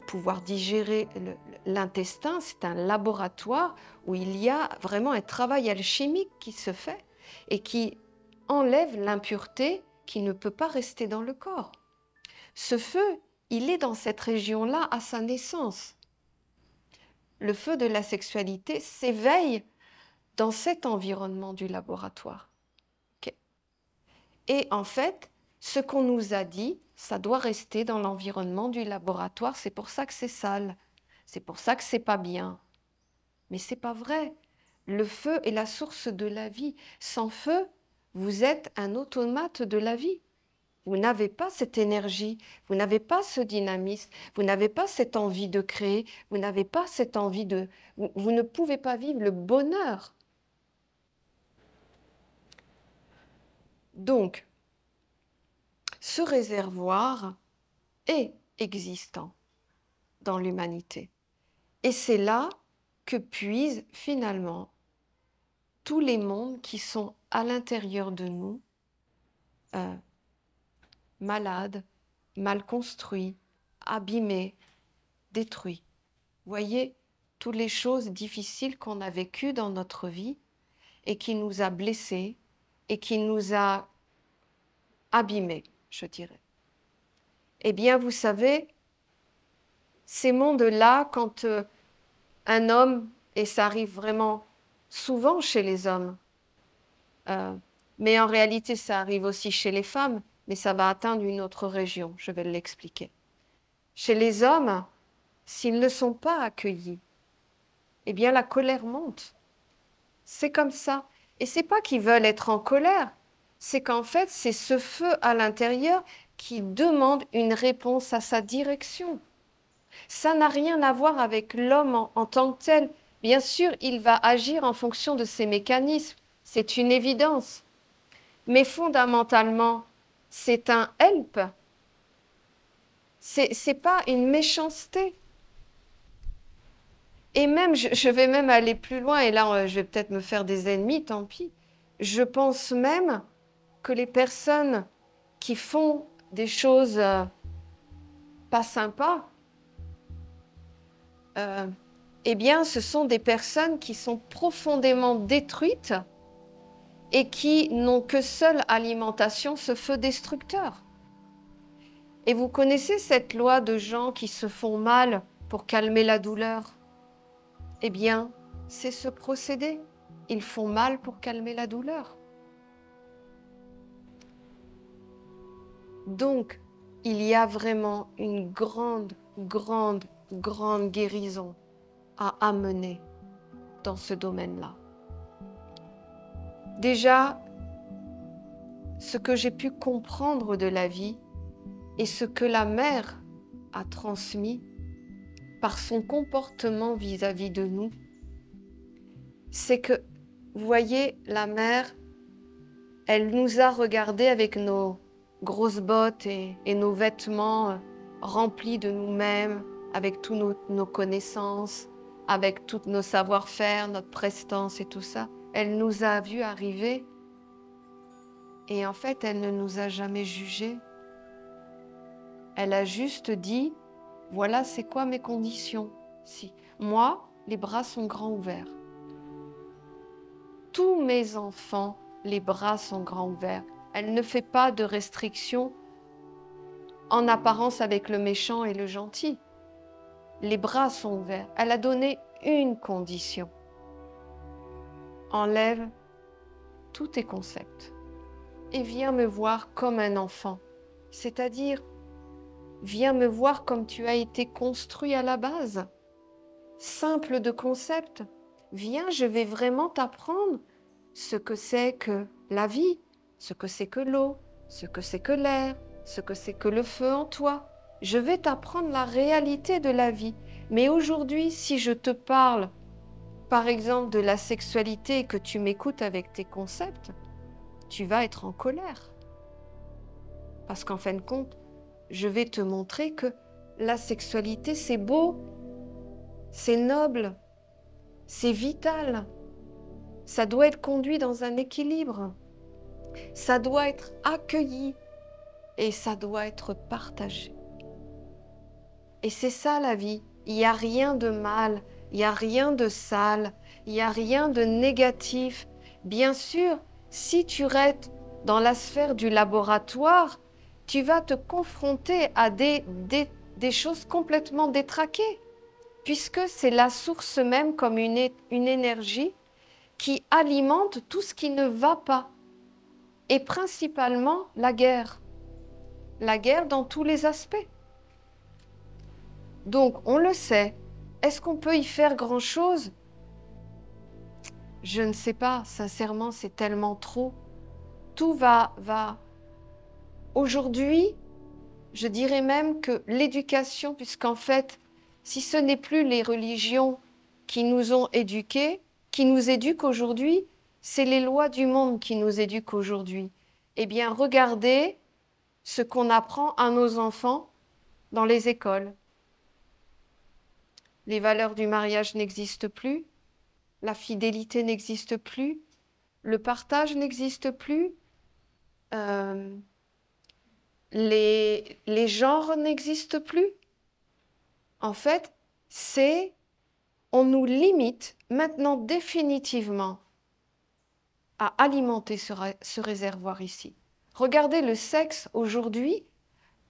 pouvoir digérer l'intestin. C'est un laboratoire où il y a vraiment un travail alchimique qui se fait et qui enlève l'impureté qui ne peut pas rester dans le corps. Ce feu, il est dans cette région-là à sa naissance. Le feu de la sexualité s'éveille dans cet environnement du laboratoire. Okay. Et en fait, ce qu'on nous a dit, ça doit rester dans l'environnement du laboratoire. C'est pour ça que c'est sale. C'est pour ça que c'est pas bien. Mais c'est pas vrai. Le feu est la source de la vie. Sans feu, vous êtes un automate de la vie. Vous n'avez pas cette énergie, vous n'avez pas ce dynamisme, vous n'avez pas cette envie de créer, vous n'avez pas cette envie de... Vous ne pouvez pas vivre le bonheur. Donc, ce réservoir est existant dans l'humanité. Et c'est là que puisent finalement tous les mondes qui sont à l'intérieur de nous, malades, mal construits, abîmés, détruits. Voyez, toutes les choses difficiles qu'on a vécues dans notre vie et qui nous a blessés et qui nous a abîmés, je dirais. Eh bien, vous savez, ces mondes-là, quand un homme, et ça arrive vraiment souvent chez les hommes, mais en réalité ça arrive aussi chez les femmes, mais ça va atteindre une autre région, je vais l'expliquer. Chez les hommes, s'ils ne sont pas accueillis, eh bien la colère monte. C'est comme ça. Et c'est pas qu'ils veulent être en colère, c'est qu'en fait c'est ce feu à l'intérieur qui demande une réponse à sa direction. Ça n'a rien à voir avec l'homme en tant que tel. Bien sûr, il va agir en fonction de ses mécanismes, c'est une évidence. Mais fondamentalement, c'est un help. C'est pas une méchanceté. Et même, je vais même aller plus loin, et là, je vais peut-être me faire des ennemis, tant pis. Je pense même que les personnes qui font des choses pas sympas, eh bien, ce sont des personnes qui sont profondément détruites et qui n'ont que seule alimentation ce feu destructeur. Et vous connaissez cette loi de gens qui se font mal pour calmer la douleur? Eh bien, c'est ce procédé. Ils font mal pour calmer la douleur. Donc, il y a vraiment une grande, grande, grande guérison à amener dans ce domaine-là. Déjà, ce que j'ai pu comprendre de la vie et ce que la mère a transmis par son comportement vis-à-vis de nous, c'est que, vous voyez, la mère, elle nous a regardés avec nos grosses bottes et nos vêtements remplis de nous-mêmes, avec toutes nos connaissances, avec tous nos savoir-faire, notre prestance et tout ça. Elle nous a vus arriver et en fait, elle ne nous a jamais jugés. Elle a juste dit, voilà, c'est quoi mes conditions. Si moi, les bras sont grands ouverts. Tous mes enfants, les bras sont grands ouverts. Elle ne fait pas de restrictions en apparence avec le méchant et le gentil. Les bras sont ouverts. Elle a donné une condition. Enlève tous tes concepts et viens me voir comme un enfant. C'est-à-dire, viens me voir comme tu as été construit à la base. Simple de concept. Viens, je vais vraiment t'apprendre ce que c'est que la vie, ce que c'est que l'eau, ce que c'est que l'air, ce que c'est que le feu en toi. Je vais t'apprendre la réalité de la vie. Mais aujourd'hui, si je te parle, par exemple, de la sexualité et que tu m'écoutes avec tes concepts, tu vas être en colère. Parce qu'en fin de compte, je vais te montrer que la sexualité, c'est beau, c'est noble, c'est vital. Ça doit être conduit dans un équilibre. Ça doit être accueilli et ça doit être partagé. Et c'est ça la vie. Il n'y a rien de mal, il n'y a rien de sale, il n'y a rien de négatif. Bien sûr, si tu restes dans la sphère du laboratoire, tu vas te confronter à des choses complètement détraquées, puisque c'est la source même comme une énergie qui alimente tout ce qui ne va pas. et principalement la guerre. La guerre dans tous les aspects. Donc, on le sait. Est-ce qu'on peut y faire grand-chose? Je ne sais pas. Sincèrement, c'est tellement trop. Tout va... Aujourd'hui, je dirais même que l'éducation, puisqu'en fait, si ce n'est plus les religions qui nous ont éduqués, qui nous éduquent aujourd'hui, c'est les lois du monde qui nous éduquent aujourd'hui. Eh bien, regardez ce qu'on apprend à nos enfants dans les écoles. Les valeurs du mariage n'existent plus, la fidélité n'existe plus, le partage n'existe plus, les genres n'existent plus. En fait, on nous limite maintenant définitivement à alimenter ce réservoir ici. Regardez le sexe aujourd'hui,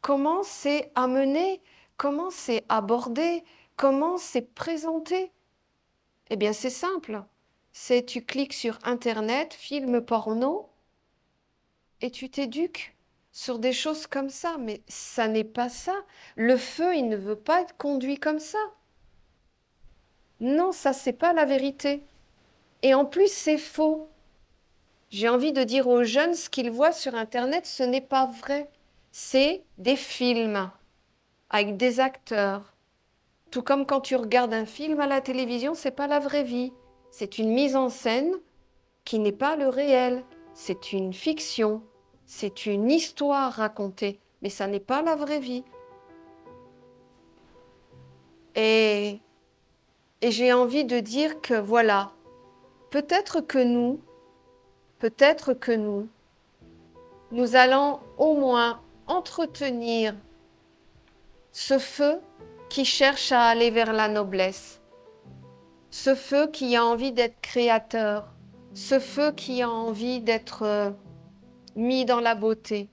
comment c'est amené, comment c'est abordé, comment c'est présenté. Eh bien, c'est simple. C'est tu cliques sur Internet, film porno, et tu t'éduques sur des choses comme ça. Mais ça n'est pas ça. Le feu, il ne veut pas être conduit comme ça. Non, ça, c'est pas la vérité. Et en plus, c'est faux. J'ai envie de dire aux jeunes, ce qu'ils voient sur Internet, ce n'est pas vrai. C'est des films avec des acteurs. Tout comme quand tu regardes un film à la télévision, c'est pas la vraie vie. C'est une mise en scène qui n'est pas le réel. C'est une fiction. C'est une histoire racontée. Mais ça n'est pas la vraie vie. Et j'ai envie de dire que voilà, peut-être que nous allons au moins entretenir ce feu qui cherche à aller vers la noblesse, ce feu qui a envie d'être créateur, ce feu qui a envie d'être mis dans la beauté.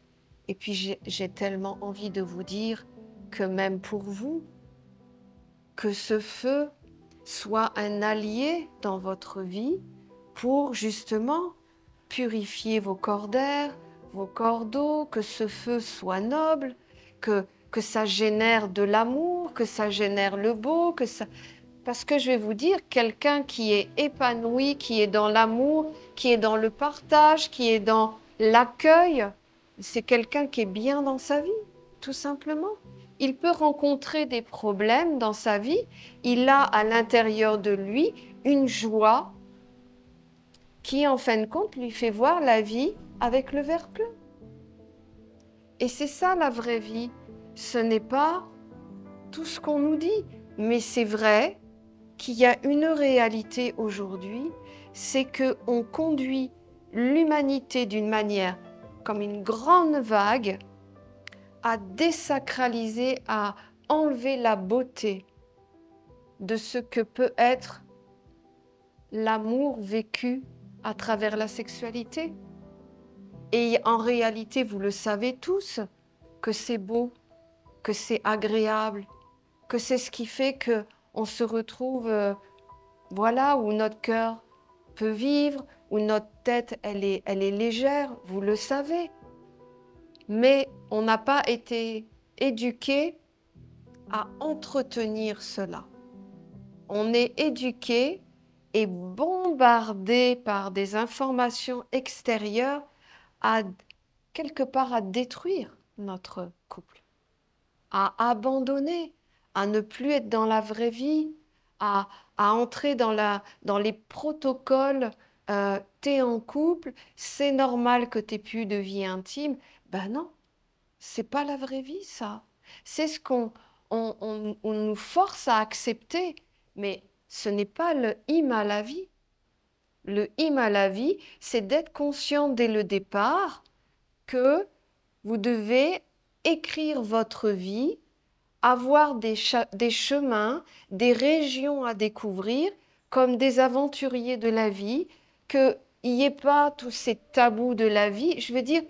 Et puis j'ai tellement envie de vous dire que même pour vous, que ce feu soit un allié dans votre vie pour justement purifier vos corps d'air, vos corps d'eau, que ce feu soit noble, que ça génère de l'amour, que ça génère le beau, que ça... Parce que je vais vous dire, quelqu'un qui est épanoui, qui est dans l'amour, qui est dans le partage, qui est dans l'accueil, c'est quelqu'un qui est bien dans sa vie, tout simplement. Il peut rencontrer des problèmes dans sa vie, il a à l'intérieur de lui une joie qui, en fin de compte, lui fait voir la vie avec le verre plein. Et c'est ça la vraie vie. Ce n'est pas tout ce qu'on nous dit, mais c'est vrai qu'il y a une réalité aujourd'hui, c'est qu'on conduit l'humanité d'une manière comme une grande vague à désacraliser, à enlever la beauté de ce que peut être l'amour vécu à travers la sexualité. Et en réalité, vous le savez tous, que c'est beau, que c'est agréable, que c'est ce qui fait qu'on se retrouve, voilà, où notre cœur peut vivre, où notre tête, elle est légère, vous le savez. Mais on n'a pas été éduqué à entretenir cela. On est éduqué et bombardé par des informations extérieures à, quelque part, à détruire notre couple, à abandonner, à ne plus être dans la vraie vie, à entrer dans les protocoles. T'es en couple, c'est normal que t'aies plus de vie intime. Ben non, c'est pas la vraie vie, ça. C'est ce qu'on nous force à accepter, mais ce n'est pas le hymne à la vie. Le hymne à la vie, c'est d'être conscient dès le départ que vous devez écrire votre vie, avoir des chemins, des régions à découvrir, comme des aventuriers de la vie, qu'il n'y ait pas tous ces tabous de la vie. Je veux dire,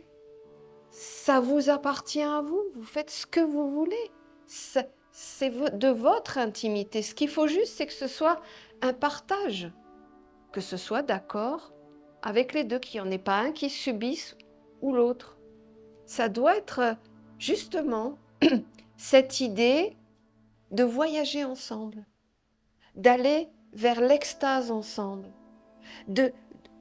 ça vous appartient à vous, vous faites ce que vous voulez. C'est de votre intimité. Ce qu'il faut juste, c'est que ce soit un partage, que ce soit d'accord avec les deux, qu'il n'y en ait pas un qui subisse ou l'autre. Ça doit être justement cette idée de voyager ensemble, d'aller vers l'extase ensemble. Mais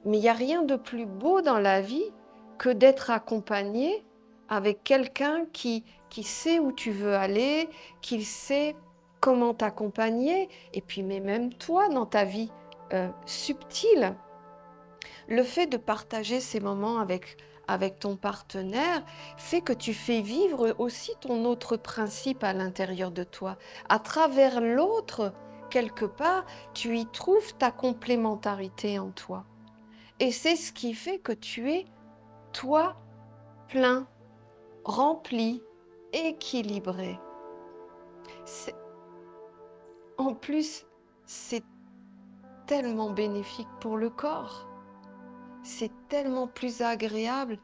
il n'y a rien de plus beau dans la vie que d'être accompagné avec quelqu'un qui sait où tu veux aller, qui sait comment t'accompagner, et puis mais même toi dans ta vie subtile. Le fait de partager ces moments avec ton partenaire fait que tu fais vivre aussi ton autre principe à l'intérieur de toi. À travers l'autre, quelque part, tu y trouves ta complémentarité en toi. Et c'est ce qui fait que tu es, toi, plein, rempli, équilibré. En plus, c'est tellement bénéfique pour le corps. C'est tellement plus agréable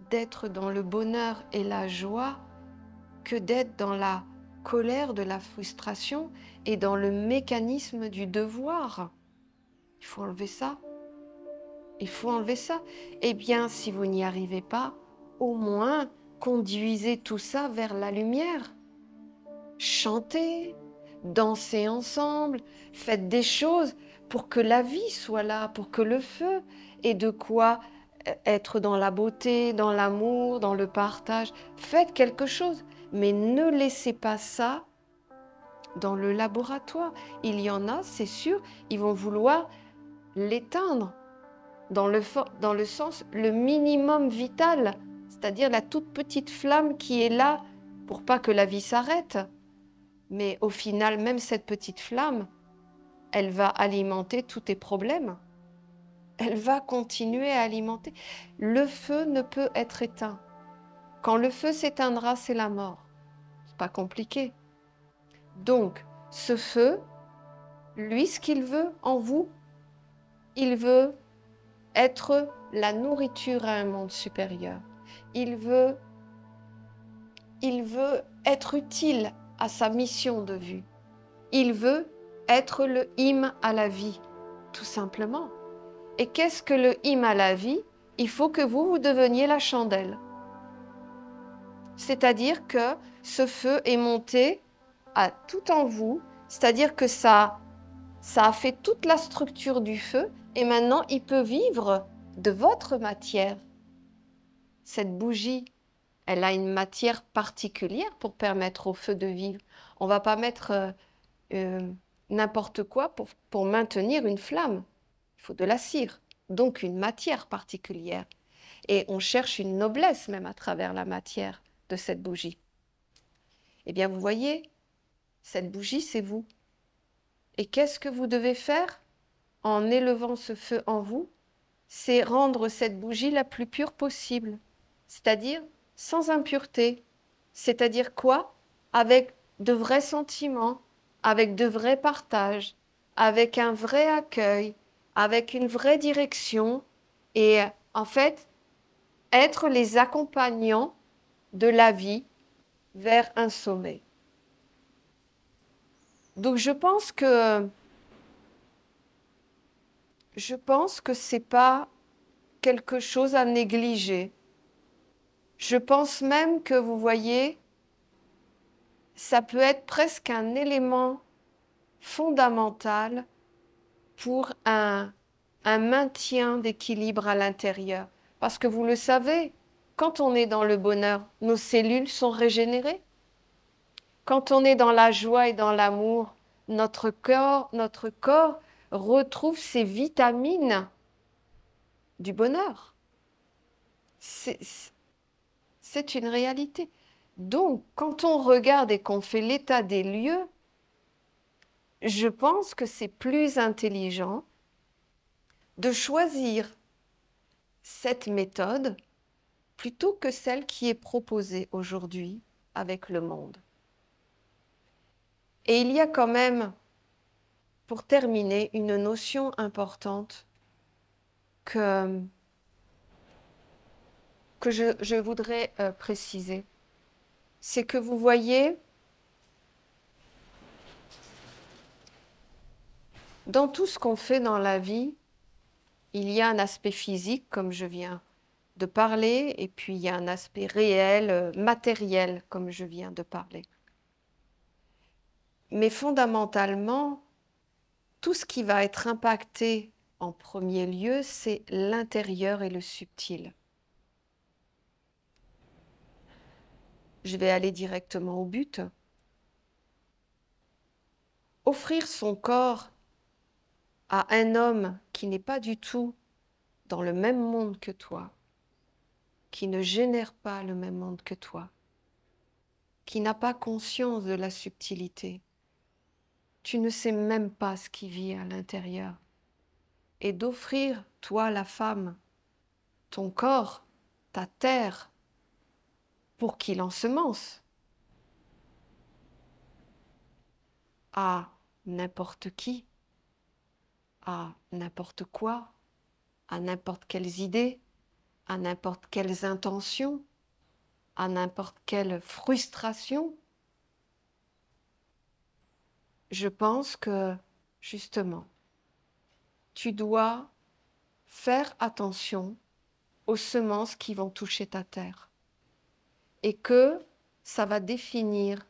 d'être dans le bonheur et la joie que d'être dans la colère, de la frustration et dans le mécanisme du devoir. Il faut enlever ça. Il faut enlever ça. Eh bien, si vous n'y arrivez pas, au moins conduisez tout ça vers la lumière. Chantez, dansez ensemble, faites des choses pour que la vie soit là, pour que le feu ait de quoi être dans la beauté, dans l'amour, dans le partage. Faites quelque chose, mais ne laissez pas ça dans le laboratoire. Il y en a, c'est sûr, ils vont vouloir l'éteindre dans le sens le minimum vital, c'est-à-dire la toute petite flamme qui est là pour pas que la vie s'arrête. Mais au final, même cette petite flamme, elle va alimenter tous tes problèmes. Elle va continuer à alimenter. Le feu ne peut être éteint. Quand le feu s'éteindra, c'est la mort. C'est pas compliqué. Donc, ce feu, lui, ce qu'il veut en vous, il veut être la nourriture à un monde supérieur. Il veut être utile à sa mission de vue. Il veut être le hymne à la vie, tout simplement. Et qu'est-ce que le hymne à la vie? Il faut que vous deveniez la chandelle. C'est-à-dire que ce feu est monté à tout en vous, c'est-à-dire que ça a fait toute la structure du feu et maintenant il peut vivre de votre matière. Cette bougie, elle a une matière particulière pour permettre au feu de vivre. On ne va pas mettre n'importe quoi pour maintenir une flamme. Il faut de la cire, donc une matière particulière. Et on cherche une noblesse même à travers la matière de cette bougie. Eh bien, vous voyez, cette bougie, c'est vous. Et qu'est-ce que vous devez faire en élevant ce feu en vous? C'est rendre cette bougie la plus pure possible, c'est-à-dire sans impureté. C'est-à-dire quoi? Avec de vrais sentiments, avec de vrais partages, avec un vrai accueil, avec une vraie direction et en fait, être les accompagnants de la vie vers un sommet. Donc je pense que c'est pas quelque chose à négliger. Je pense même que vous voyez, ça peut être presque un élément fondamental pour un maintien d'équilibre à l'intérieur. Parce que vous le savez, quand on est dans le bonheur, nos cellules sont régénérées. Quand on est dans la joie et dans l'amour, notre corps retrouve ses vitamines du bonheur. C'est une réalité. Donc, quand on regarde et qu'on fait l'état des lieux, je pense que c'est plus intelligent de choisir cette méthode plutôt que celle qui est proposée aujourd'hui avec le monde. Et il y a quand même, pour terminer, une notion importante que je voudrais préciser. C'est que vous voyez, dans tout ce qu'on fait dans la vie, il y a un aspect physique, comme je viens de parler, et puis il y a un aspect réel, matériel, comme je viens de parler. Mais fondamentalement, tout ce qui va être impacté en premier lieu, c'est l'intérieur et le subtil. Je vais aller directement au but. Offrir son corps à un homme qui n'est pas du tout dans le même monde que toi, qui ne génère pas le même monde que toi, qui n'a pas conscience de la subtilité. Tu ne sais même pas ce qui vit à l'intérieur. Et d'offrir, toi la femme, ton corps, ta terre, pour qu'il ensemence à n'importe qui, à n'importe quoi, à n'importe quelles idées, à n'importe quelles intentions, à n'importe quelle frustration. Je pense que, justement, tu dois faire attention aux semences qui vont toucher ta terre et que ça va définir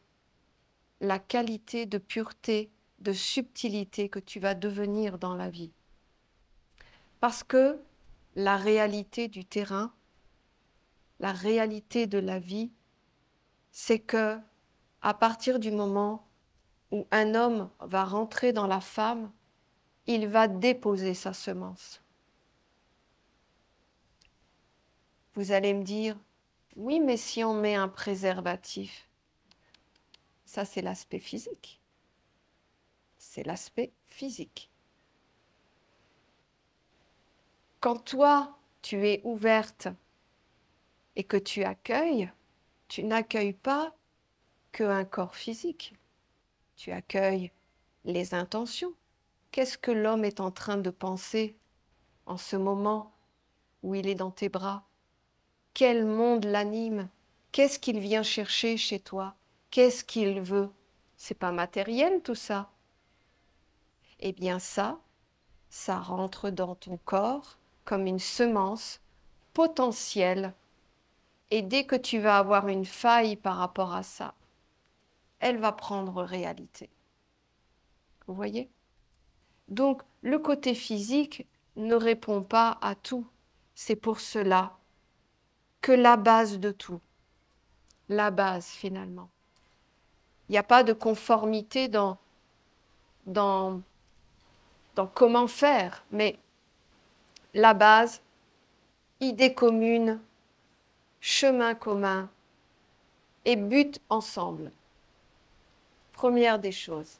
la qualité de pureté, de subtilité que tu vas devenir dans la vie. Parce que la réalité du terrain, la réalité de la vie, c'est que à partir du moment où un homme va rentrer dans la femme, il va déposer sa semence. Vous allez me dire, oui, mais si on met un préservatif, ça c'est l'aspect physique. C'est l'aspect physique. Quand toi, tu es ouverte et que tu accueilles, tu n'accueilles pas qu'un corps physique. Tu accueilles les intentions. Qu'est-ce que l'homme est en train de penser en ce moment où il est dans tes bras? Quel monde l'anime? Qu'est-ce qu'il vient chercher chez toi? Qu'est-ce qu'il veut? C'est pas matériel tout ça. Eh bien ça rentre dans ton corps comme une semence potentielle. Et dès que tu vas avoir une faille par rapport à ça, elle va prendre réalité. Vous voyez? Donc, le côté physique ne répond pas à tout. C'est pour cela que la base de tout, la base finalement. Il n'y a pas de conformité dans comment faire, mais la base, idée commune, chemin commun et but ensemble. Première des choses.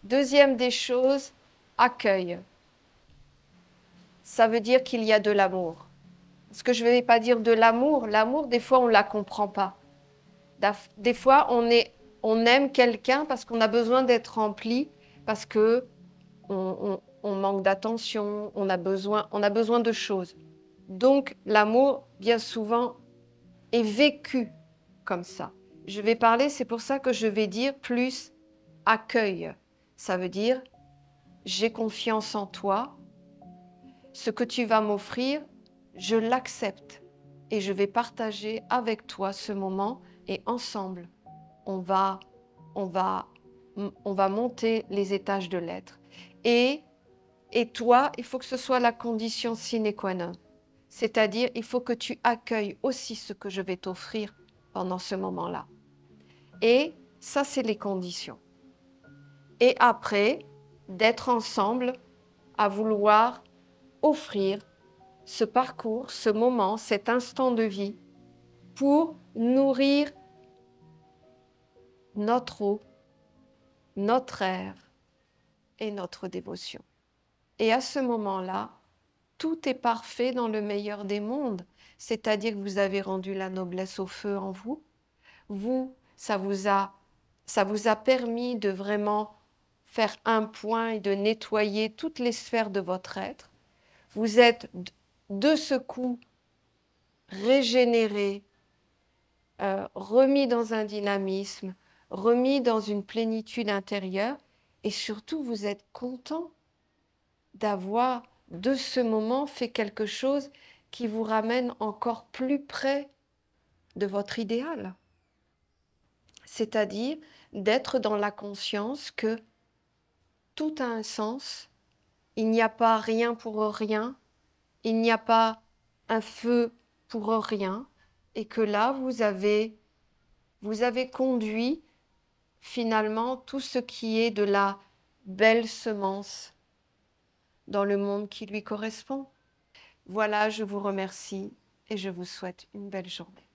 Deuxième des choses, accueil. Ça veut dire qu'il y a de l'amour. Parce que je ne vais pas dire de l'amour. L'amour, des fois, on ne la comprend pas. Des fois, on aime quelqu'un parce qu'on a besoin d'être rempli, parce que on manque d'attention, on a besoin de choses. Donc, l'amour, bien souvent, est vécu comme ça. Je vais parler, c'est pour ça que je vais dire plus accueil. Ça veut dire, j'ai confiance en toi, ce que tu vas m'offrir, je l'accepte et je vais partager avec toi ce moment et ensemble, on va monter les étages de l'être. Et toi, il faut que ce soit la condition sine qua non. C'est-à-dire, il faut que tu accueilles aussi ce que je vais t'offrir pendant ce moment-là. Et ça, c'est les conditions. Et après, d'être ensemble à vouloir offrir ce parcours, ce moment, cet instant de vie pour nourrir notre eau, notre air et notre dévotion. Et à ce moment-là, tout est parfait dans le meilleur des mondes, c'est-à-dire que vous avez rendu la noblesse au feu en vous. Ça vous a permis de vraiment faire un point et de nettoyer toutes les sphères de votre être. Vous êtes de ce coup régénéré, remis dans un dynamisme, remis dans une plénitude intérieure et surtout vous êtes content d'avoir de ce moment fait quelque chose qui vous ramène encore plus près de votre idéal. C'est-à-dire d'être dans la conscience que tout a un sens, il n'y a pas rien pour rien, il n'y a pas un feu pour rien, et que là, vous avez conduit finalement tout ce qui est de la belle semence dans le monde qui lui correspond. Voilà, je vous remercie et je vous souhaite une belle journée.